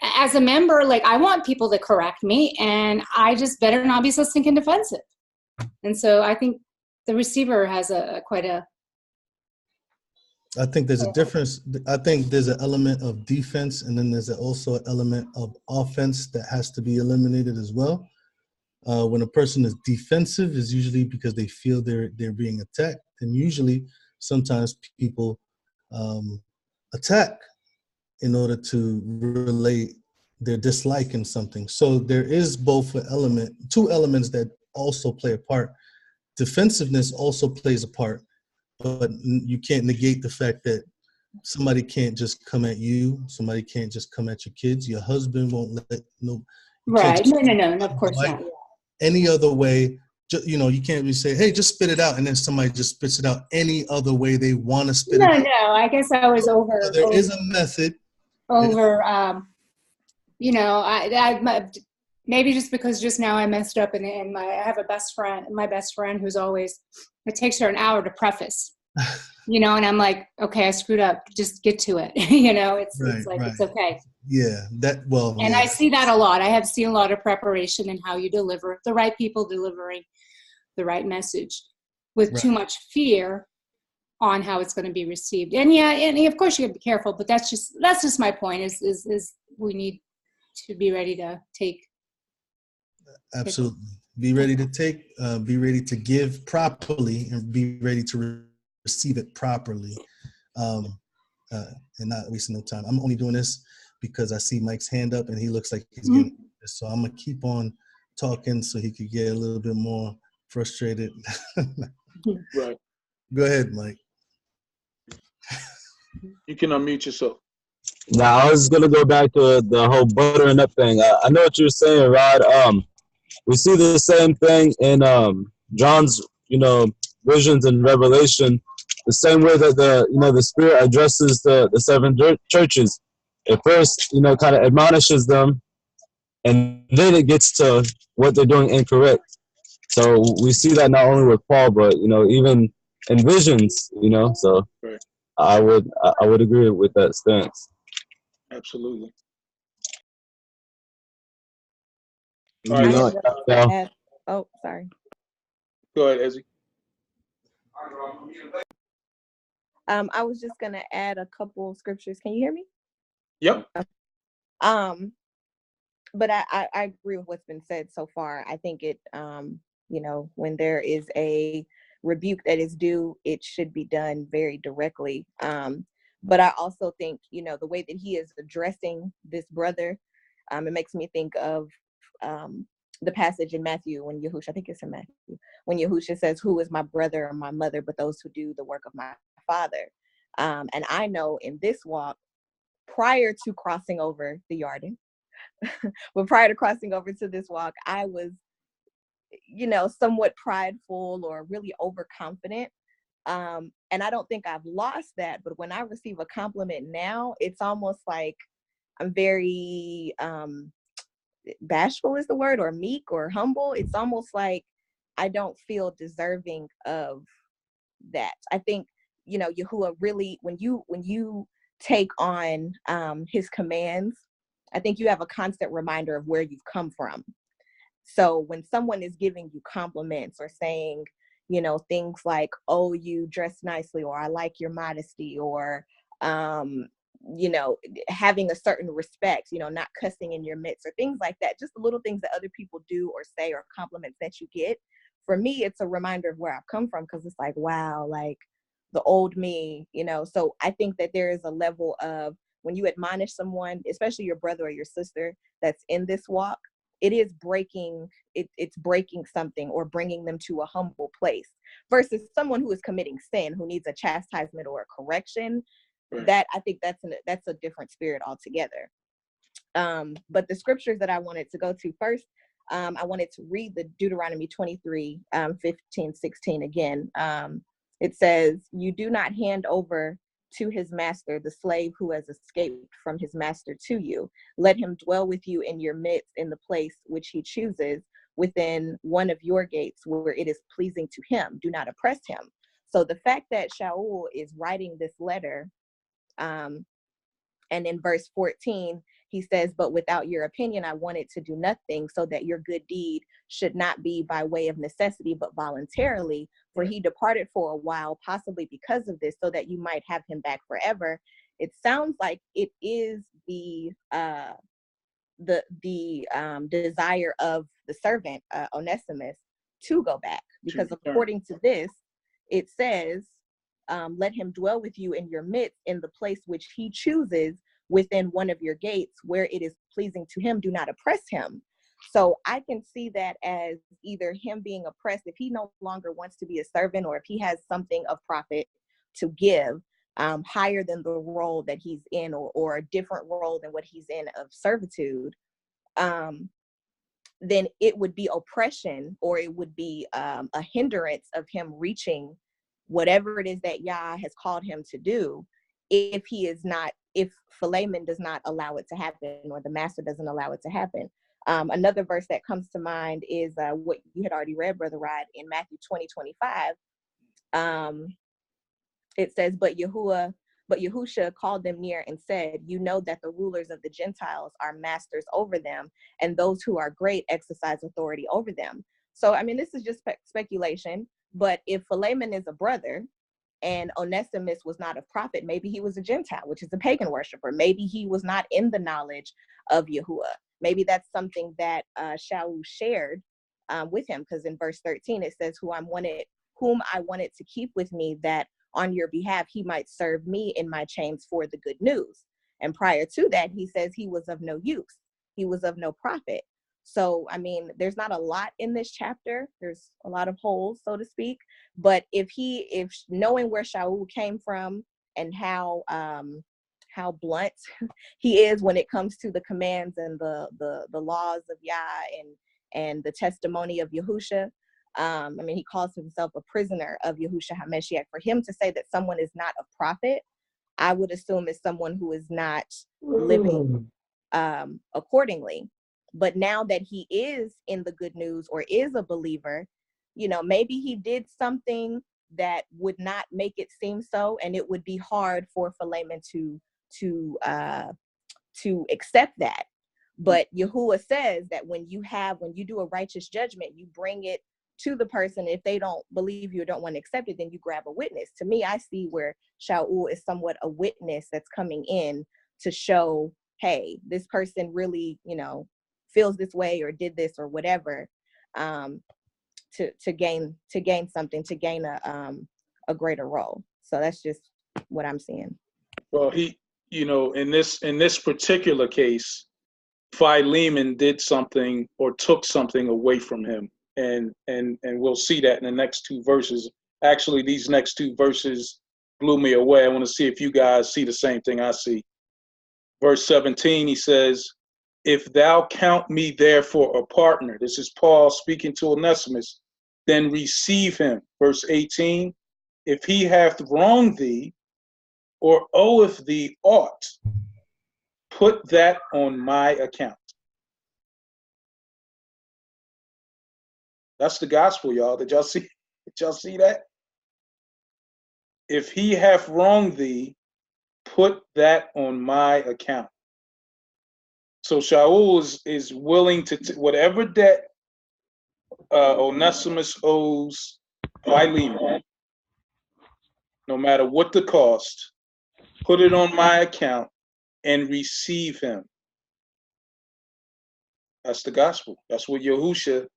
as a member, like, I want people to correct me, and I just better not be so stinking defensive. And so I think the receiver has I think there's a difference. I think there's an element of defense, and then there's also an element of offense that has to be eliminated as well. When a person is defensive, is usually because they feel they're being attacked, and usually sometimes people attack in order to relate their dislike in something. So there is both two elements that also play a part. Defensiveness also plays a part, but you can't negate the fact that somebody can't just come at you. Somebody can't just come at your kids. Your husband won't let right. No, of course not. Any other way, you can't really say, hey, just spit it out, and then somebody just spits it out any other way they want to spit it out. No, I guess I was over. So there is a method. I maybe just because just now I messed up and I have my best friend who's always, it takes her an hour to preface, and I'm like, okay, I screwed up, just get to it. It's like, it's okay. Yeah, and I see that a lot. I have seen a lot of preparation in how you deliver, the right people delivering the right message with too much fear on how it's going to be received. And of course you have to be careful, but that's just my point is we need to be ready to take. Absolutely. Be ready to take, be ready to give properly, and be ready to receive it properly, and not wasting no time. I'm only doing this because I see Mike's hand up and he looks like he's getting this. So I'm going to keep on talking so he could get a little bit more frustrated. Right. Go ahead, Mike. You can unmute yourself. Now, I was gonna go back to the whole buttering up thing. I know what you're saying, Rod. We see the same thing in John's, visions and Revelation. The same way that the Spirit addresses the seven churches. It first, kind of admonishes them, and then it gets to what they're doing incorrect. So we see that not only with Paul, but even in visions. So Right. I would agree with that stance. Absolutely. I All right. am going to Yeah. add, oh, sorry. Go ahead, Ezzy. I was just going to add a couple scriptures. Can you hear me? Yep. But I agree with what's been said so far. I think it, when there is a rebuke that is due, it should be done very directly. But I also think, the way that he is addressing this brother, it makes me think of the passage in Matthew when Yahushua, I think it's in Matthew, when Yahushua says, "Who is my brother or my mother, but those who do the work of my Father?" And I know in this walk, prior to crossing over the Jordan, but prior to crossing over to this walk, I was, somewhat prideful or really overconfident. And I don't think I've lost that, but when I receive a compliment now, it's almost like I'm very bashful is the word, or meek or humble. It's almost like I don't feel deserving of that. I think, Yahuwah really, when you take on his commands, I think you have a constant reminder of where you've come from. So when someone is giving you compliments or saying, things like, "Oh, you dress nicely," or "I like your modesty," or, having a certain respect, not cussing in your midst, or things like that, just the little things that other people do or say, or compliments that you get. For me, it's a reminder of where I've come from, because it's like, wow, like the old me, So I think that there is a level of, when you admonish someone, especially your brother or your sister that's in this walk, it is breaking, it's breaking something or bringing them to a humble place, versus someone who is committing sin, who needs a chastisement or a correction. Right. That, I think that's a different spirit altogether. But the scriptures that I wanted to go to first, I wanted to read the Deuteronomy 23, 15, 16 again. It says, "You do not hand over to his master the slave who has escaped from his master to you. Let him dwell with you in your midst in the place which he chooses, within one of your gates where it is pleasing to him. Do not oppress him." So the fact that Shaul is writing this letter, and in verse 14, he says, "But without your opinion, I wanted to do nothing, so that your good deed should not be by way of necessity, but voluntarily. For he departed for a while, possibly because of this, so that you might have him back forever." It sounds like it is the desire of the servant, Onesimus, to go back, because according to this, it says, "Let him dwell with you in your midst in the place which he chooses, within one of your gates where it is pleasing to him. Do not oppress him." So I can see that as either him being oppressed, if he no longer wants to be a servant, or if he has something of profit to give, higher than the role that he's in, or a different role than what he's in of servitude, then it would be oppression, or it would be a hindrance of him reaching whatever it is that Yah has called him to do, if Philemon does not allow it to happen, or the master doesn't allow it to happen. Another verse that comes to mind is what you had already read, Brother Rod, in Matthew 20:25. It says, but Yahushua called them near and said, "You know that the rulers of the Gentiles are masters over them, and those who are great exercise authority over them." So, I mean, this is just speculation, but if Philemon is a brother and Onesimus was not a prophet, maybe he was a Gentile, which is a pagan worshiper. Maybe he was not in the knowledge of Yahuwah. Maybe that's something that Shaul shared with him, because in verse 13 it says, whom I wanted to keep with me, that on your behalf he might serve me in my chains for the good news. And prior to that, he says he was of no use. He was of no profit. So, I mean, there's not a lot in this chapter. There's a lot of holes, so to speak. But if knowing where Shaul came from and how blunt he is when it comes to the commands and the laws of Yah and the testimony of Yahusha. I mean, he calls himself a prisoner of Yahusha HaMashiach. For him to say that someone is not a prophet, I would assume is someone who is not living accordingly. But now that he is in the good news or is a believer, you know, maybe he did something that would not make it seem so, and it would be hard for Philemon to accept that. But Yahuwah says that when you do a righteous judgment, you bring it to the person. If they don't believe you or don't want to accept it, then you grab a witness. To me, I see where Shaul is somewhat a witness that's coming in to show, hey, this person really, you know, feels this way or did this or whatever, to gain something, to gain a greater role. So that's just what I'm seeing. Well, he, you know, in this particular case, Philemon did something or took something away from him, and we'll see that in the next two verses. Actually, these next two verses blew me away. I want to see if you guys see the same thing I see. Verse 17, he says, "If thou count me therefore a partner," this is Paul speaking to Onesimus, "then receive him." Verse 18, "If he hath wronged thee or oweth thee aught, put that on my account." That's the gospel, y'all. Did y'all see that? If he hath wronged thee, put that on my account. So Shaul is willing to, whatever debt Onesimus owes Philemon, no matter what the cost, put it on my account and receive him. That's the gospel. That's what Yahusha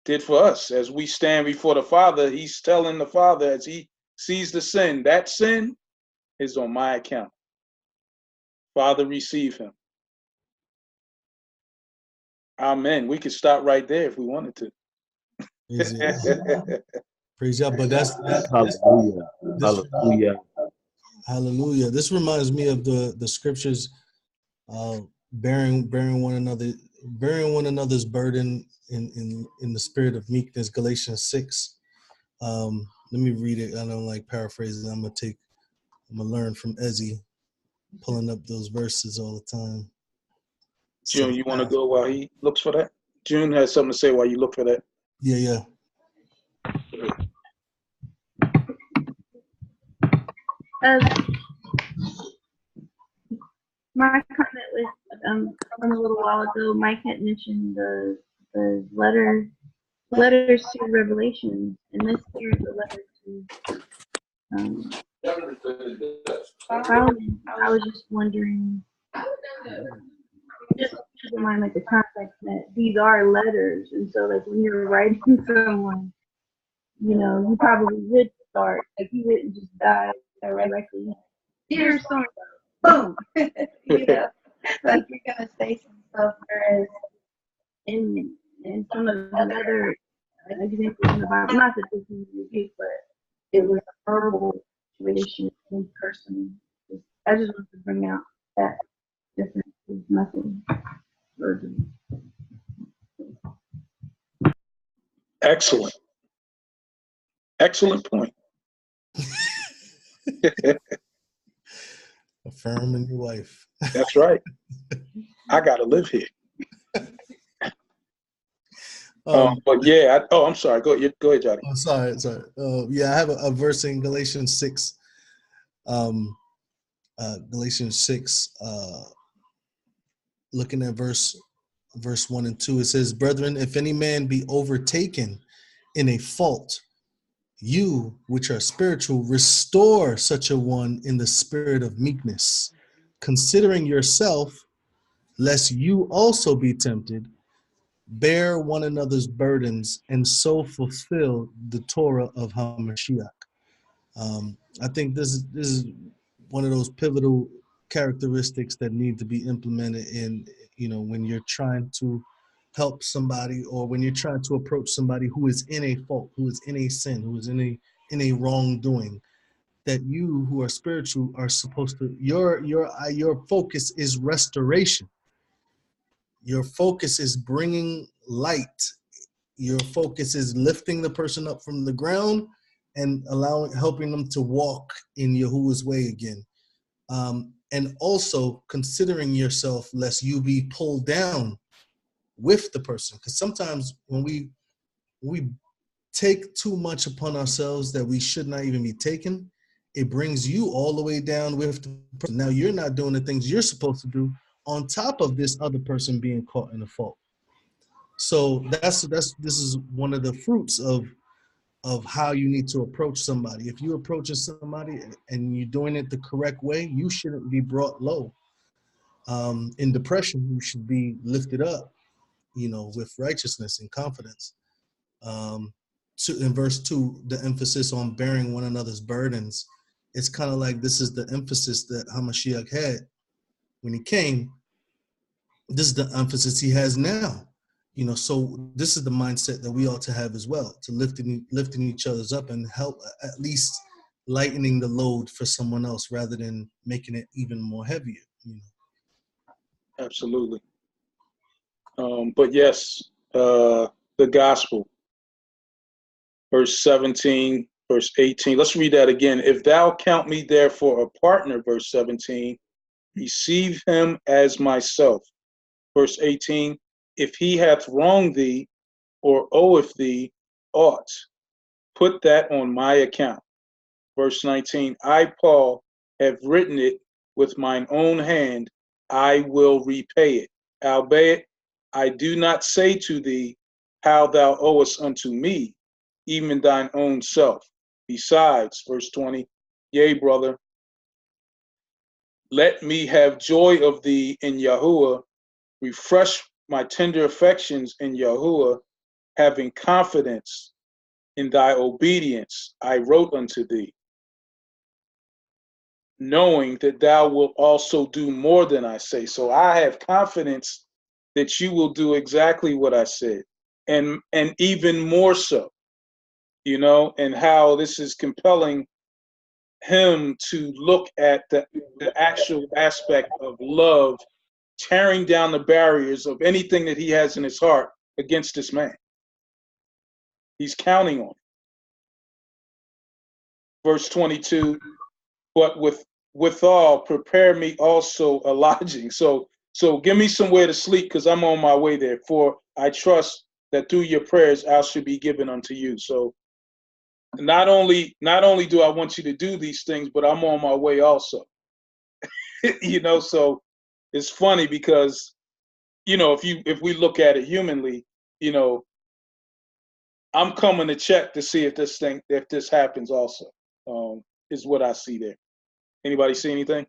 did for us. As we stand before the Father, he's telling the Father as he sees the sin, that sin is on my account. Father, receive him. Amen. We could stop right there if we wanted to. Praise God. But Hallelujah. Hallelujah. Hallelujah. This reminds me of the scriptures, bearing one another's burden in the spirit of meekness. Galatians 6. Let me read it. I don't like paraphrasing. I'm gonna learn from Ezzy, pulling up those verses all the time. June, you want to go while he looks for that? June has something to say while you look for that. Yeah. My comment was from a little while ago. Mike had mentioned the letters to Revelation, and this here is a letter to Philemon. I was just wondering, just keep in mind like the context that these are letters, and so like when you're writing to someone, you know, you probably would start like you wouldn't just die directly. Dear so boom, you know, like you're gonna say some stuff. Whereas in some of the other examples in the Bible, not that this is a rebuke, but it was a verbal situation in person. I just wanted to bring out that difference. Is nothing urgent. Excellent point. Affirming your wife. That's right. I gotta live here. But yeah, I'm sorry. Go ahead, Johnny. Oh, sorry. Yeah, I have a verse in Galatians 6. Galatians 6, looking at verse 1 and 2, it says, "Brethren, if any man be overtaken in a fault, you which are spiritual, restore such a one in the spirit of meekness, considering yourself, lest you also be tempted. Bear one another's burdens, and so fulfill the Torah of HaMashiach." I think this is one of those pivotal characteristics that need to be implemented in, you know, when you're trying to help somebody, or when you're trying to approach somebody who is in a fault, who is in a sin, who is in a wrongdoing, that you who are spiritual are supposed to, your focus is restoration. Your focus is bringing light. Your focus is lifting the person up from the ground and helping them to walk in Yahuwah's way again. And also considering yourself lest you be pulled down with the person. Because sometimes when we take too much upon ourselves that we should not even be taking, it brings you all the way down with the person. Now you're not doing the things you're supposed to do on top of this other person being caught in a fault. So this is one of the fruits of how you need to approach somebody. If you're approaching somebody and you're doing it the correct way, you shouldn't be brought low. In depression, you should be lifted up, with righteousness and confidence. In verse 2, the emphasis on bearing one another's burdens, it's kind of like this is the emphasis that Hamashiach had when he came. This is the emphasis he has now. So this is the mindset that we ought to have as well, to lifting each other's up and help, at least lightening the load for someone else rather than making it even more heavier. Absolutely. But yes, the gospel, verse 17, verse 18. Let's read that again. If thou count me therefore a partner, verse 17, receive him as myself. Verse 18, if he hath wronged thee or oweth thee aught, put that on my account. Verse 19, I, Paul, have written it with mine own hand, I will repay it. Albeit, I do not say to thee how thou owest unto me, even thine own self. Besides, verse 20, yea, brother, let me have joy of thee in Yahuwah, refresh my tender affections in Yahuwah, having confidence in thy obedience, I wrote unto thee, knowing that thou wilt also do more than I say. So I have confidence that you will do exactly what I said, and even more so, and how this is compelling him to look at the actual aspect of love, tearing down the barriers of anything that he has in his heart against this man. He's counting on it. Verse 22, but withal prepare me also a lodging. So give me somewhere to sleep, because I'm on my way there. For I trust that through your prayers I should be given unto you. So not only do I want you to do these things, but I'm on my way also. So it's funny because, if we look at it humanly, I'm coming to check to see if this happens also, is what I see there. Anybody see anything?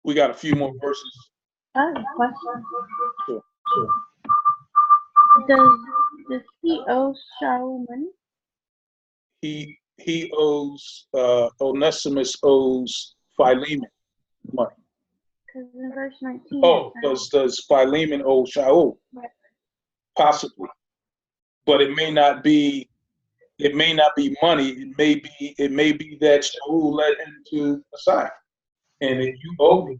We got a few more verses. I have a question. Sure. Does he owe Shaul money? He owes, Onesimus owes Philemon money. Because in verse 19. Oh, does Philemon owe Shaul? Right. Possibly, but it may not be money. It may be that Shaul led him to Messiah, and if you owe me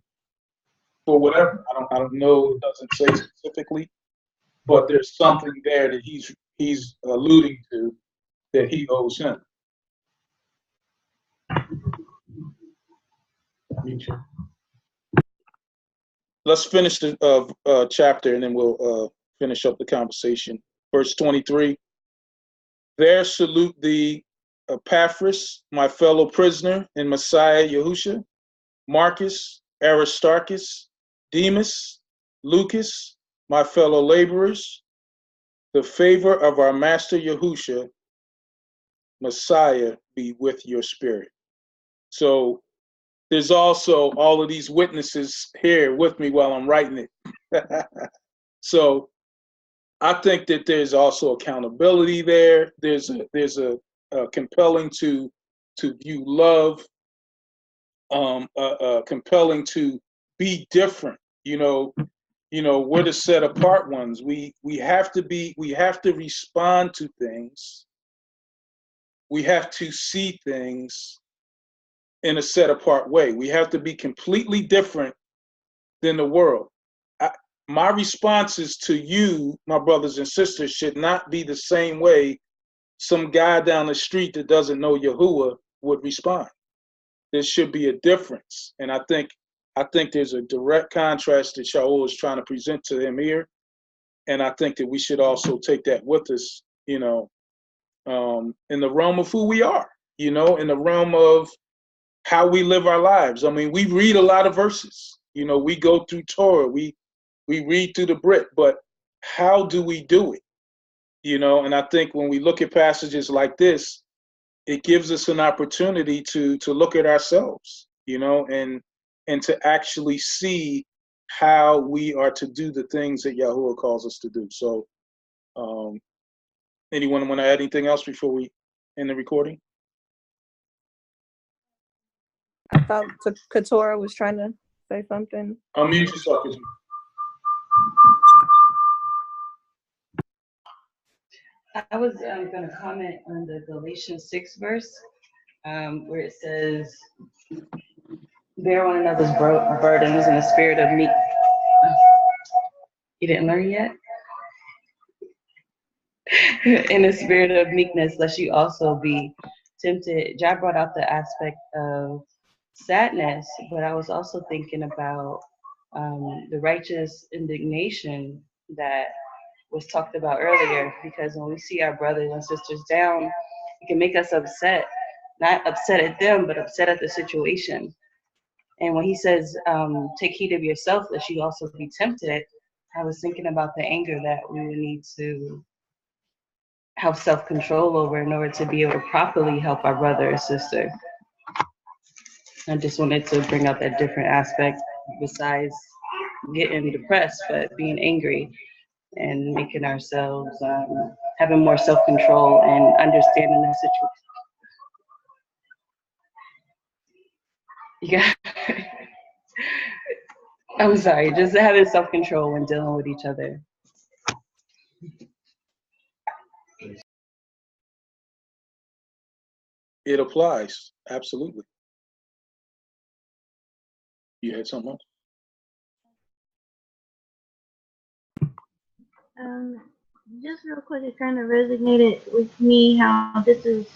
for whatever, I don't know. It doesn't say specifically, but there's something there that he's alluding to that he owes him. Let's finish the chapter, and then we'll finish up the conversation. Verse 23. There salute thee, Epaphras, my fellow prisoner in Messiah Yahusha, Marcus, Aristarchus, Demas, Lucas, my fellow laborers. The favor of our Master Yahusha, Messiah, be with your spirit. So there's also all of these witnesses here with me while I'm writing it. So I think that there's also accountability there. There's a compelling to view love, compelling to be different. we're the set apart ones. We have to respond to things. We have to see things in a set apart way. We have to be completely different than the world. My responses to you, my brothers and sisters, should not be the same way some guy down the street that doesn't know Yahuwah would respond. There should be a difference. And I think there's a direct contrast that Shaul is trying to present to him here. And I think that we should also take that with us, in the realm of who we are, in the realm of how we live our lives. I mean, we read a lot of verses. We go through Torah, we read through the Brit, but how do we do it? And I think when we look at passages like this, it gives us an opportunity to look at ourselves, and to actually see how we are to do the things that Yahuwah calls us to do. So, anyone want to add anything else before we end the recording? I thought Katora was trying to say something. Unmute yourself. I was going to comment on the Galatians 6 verse, where it says, bear one another's burdens in the spirit of meek. You didn't learn yet? In the spirit of meekness, lest you also be tempted. Jah brought out the aspect of sadness, but I was also thinking about the righteous indignation that was talked about earlier, because when we see our brothers and sisters down, it can make us upset, not upset at them, but upset at the situation. And when he says, take heed of yourself, lest you also be tempted, I was thinking about the anger that we would need to have self-control over in order to be able to properly help our brother or sister. I just wanted to bring out that different aspect besides getting depressed, but being angry and making ourselves, having more self-control and understanding the situation. Yeah. I'm sorry, just having self-control when dealing with each other. It applies, absolutely. You had something else? Just real quick, it kind of resonated with me how this is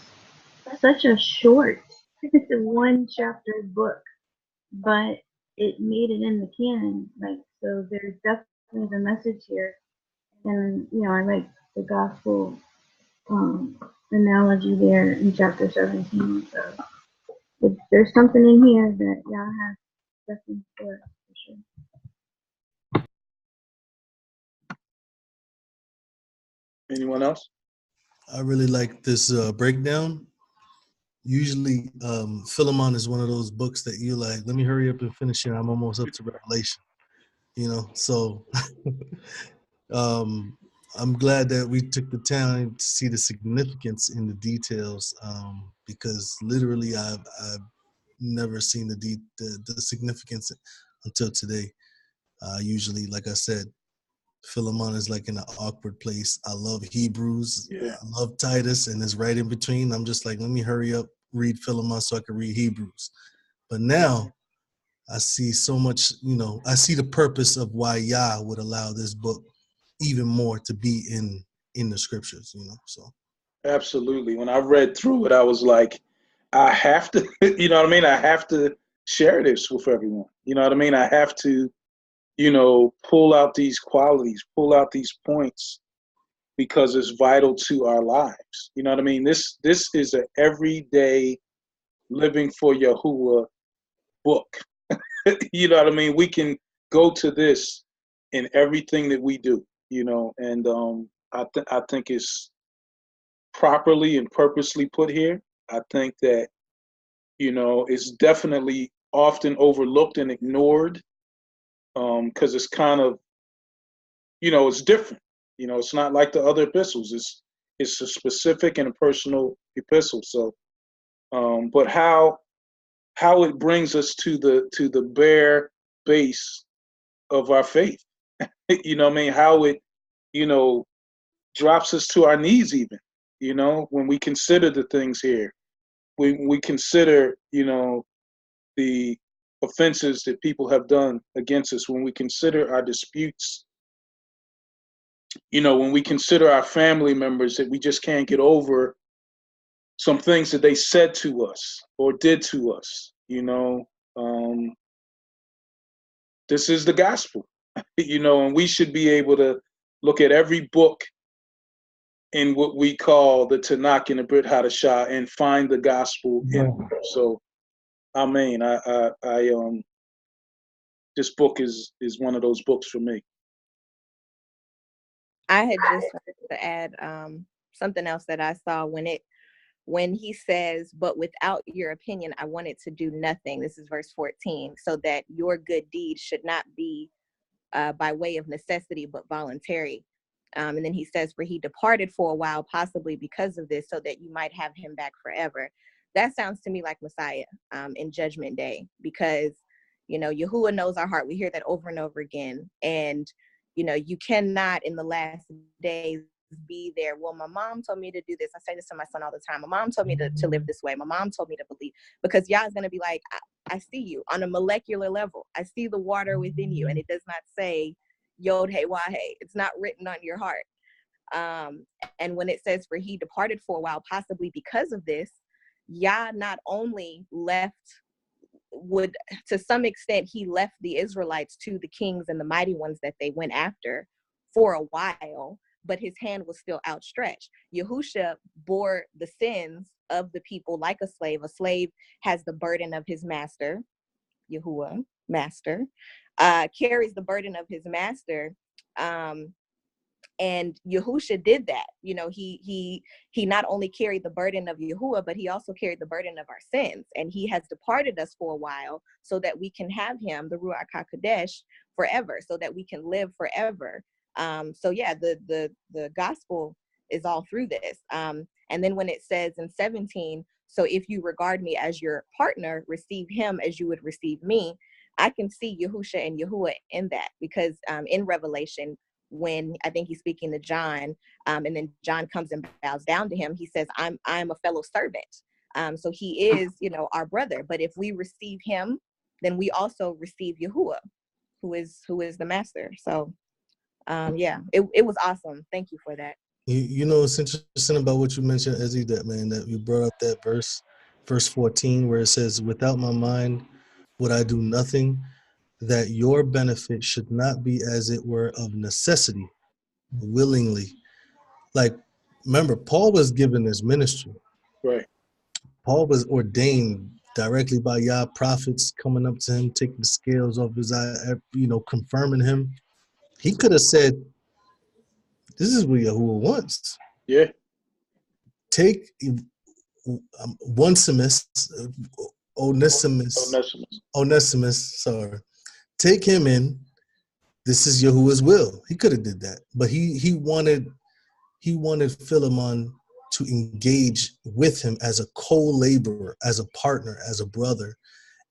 such a short, it's a one chapter book, but it made it in the canon. Like, so there's definitely the message here. And, I like the gospel analogy there in chapter 17. So there's something in here that y'all have definitely for sure. Anyone else? I really like this breakdown. Usually, Philemon is one of those books that you like, let me hurry up and finish it. I'm almost up to Revelation, So I'm glad that we took the time to see the significance in the details, because literally I've never seen the significance until today. Usually, like I said, Philemon is like in an awkward place. I love Hebrews. Yeah. I love Titus, and it's right in between. I'm just like, let me hurry up, read Philemon so I can read Hebrews. But now I see so much, I see the purpose of why Yah would allow this book even more to be in the scriptures, so. Absolutely. When I read through it, I was like, I have to, I have to share this with everyone. I have to, pull out these qualities, pull out these points, because it's vital to our lives. This is an everyday living for Yahuwah book. We can go to this in everything that we do, and I think it's properly and purposely put here. I think that, it's definitely often overlooked and ignored, because it's kind of, it's different. It's not like the other epistles. It's a specific and a personal epistle. So, but how it brings us to the bare base of our faith, You know what I mean? How it, you know, drops us to our knees even, you know, when we consider the things here. We consider, you know, the offenses that people have done against us, when we consider our disputes, you know, when we consider our family members that we just can't get over some things that they said to us or did to us, you know. Um, this is the gospel, you know, and we should be able to look at every book in what we call the Tanakh and the Brit Hadashah and find the gospel in there. So, I mean, this book is one of those books for me. I had just to add something else that I saw when he says, "But without your opinion, I wanted to do nothing." This is verse 14. So that your good deeds should not be by way of necessity, but voluntary. And then he says, "For he departed for a while, possibly because of this, so that you might have him back forever." That sounds to me like Messiah in Judgment Day, because, you know, Yahuwah knows our heart. We hear that over and over again. And, you know, you cannot in the last days be there. Well, my mom told me to do this. I say this to my son all the time. My mom told me to live this way. My mom told me to believe, because Yah is going to be like, I see you on a molecular level. I see the water within you. And it does not say Yod Hey Wah Hey. It's not written on your heart. And when it says, "For he departed for a while, possibly because of this," Yah not only to some extent, he left the Israelites to the kings and the mighty ones that they went after for a while, but his hand was still outstretched. Yahusha bore the sins of the people like a slave. A slave has the burden of his master, Yahuwah, master, carries the burden of his master. And Yahusha did that. You know, he not only carried the burden of Yahuwah, but he also carried the burden of our sins. And he has departed us for a while so that we can have him, the Ruach HaKodesh, forever, so that we can live forever. So yeah, the gospel is all through this. And then when it says in 17, "So if you regard me as your partner, receive him as you would receive me," I can see Yahusha and Yahuwah in that, because in Revelation, when I think he's speaking to John, and then John comes and bows down to him, he says, I'm a fellow servant. So he is, you know, our brother. But if we receive him, then we also receive Yahuwah, who is the master. So yeah, it was awesome. Thank you for that. You know, it's interesting about what you mentioned, Ezzy, that you brought up that verse 14, where it says, "Without my mind would I do nothing, that your benefit should not be as it were of necessity, willingly." Like, remember, Paul was given this ministry. Right. Paul was ordained directly by Yah prophets coming up to him, taking the scales off his eye, you know, confirming him. He could have said, "This is what Yahuwah wants." Yeah. Take Onesimus, sorry. Take him in. This is Yahuwah's will. He could have did that, but he wanted Philemon to engage with him as a co-laborer, as a partner, as a brother,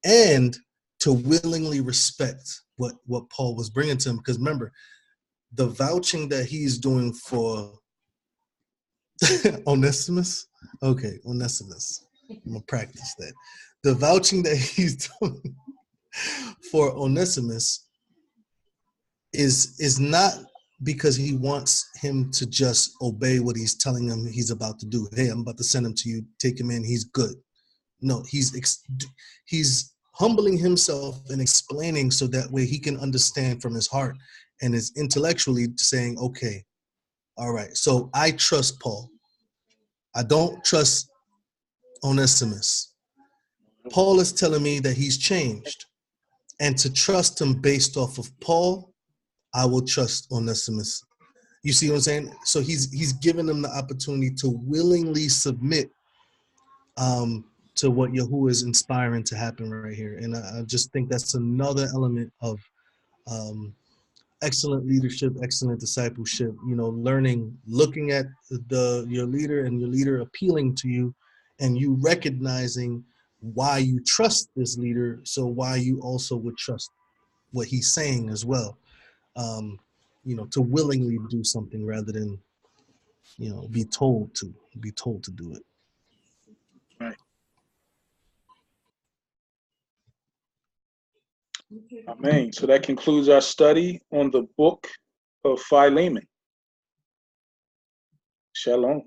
and to willingly respect what Paul was bringing to him. Because remember, the vouching that he's doing for Onesimus. Okay, Onesimus. I'm gonna practice that. The vouching that he's doing for Onesimus is not because he wants him to just obey what he's telling him he's about to do. Hey, I'm about to send him to you. Take him in. He's good. No, he's humbling himself and explaining so that way he can understand from his heart and is intellectually saying, okay, all right, so I trust Paul. I don't trust Onesimus. Paul is telling me that he's changed. And to trust him based off of Paul, I will trust Onesimus. You see what I'm saying? So he's giving them the opportunity to willingly submit to what Yahuwah is inspiring to happen right here. And I just think that's another element of excellent leadership, excellent discipleship, you know, learning, looking at your leader and your leader appealing to you and you recognizing why you trust this leader, so why you also would trust what he's saying as well. to willingly do something rather than, be told to do it. Right. Amen. So that concludes our study on the book of Philemon. Shalom.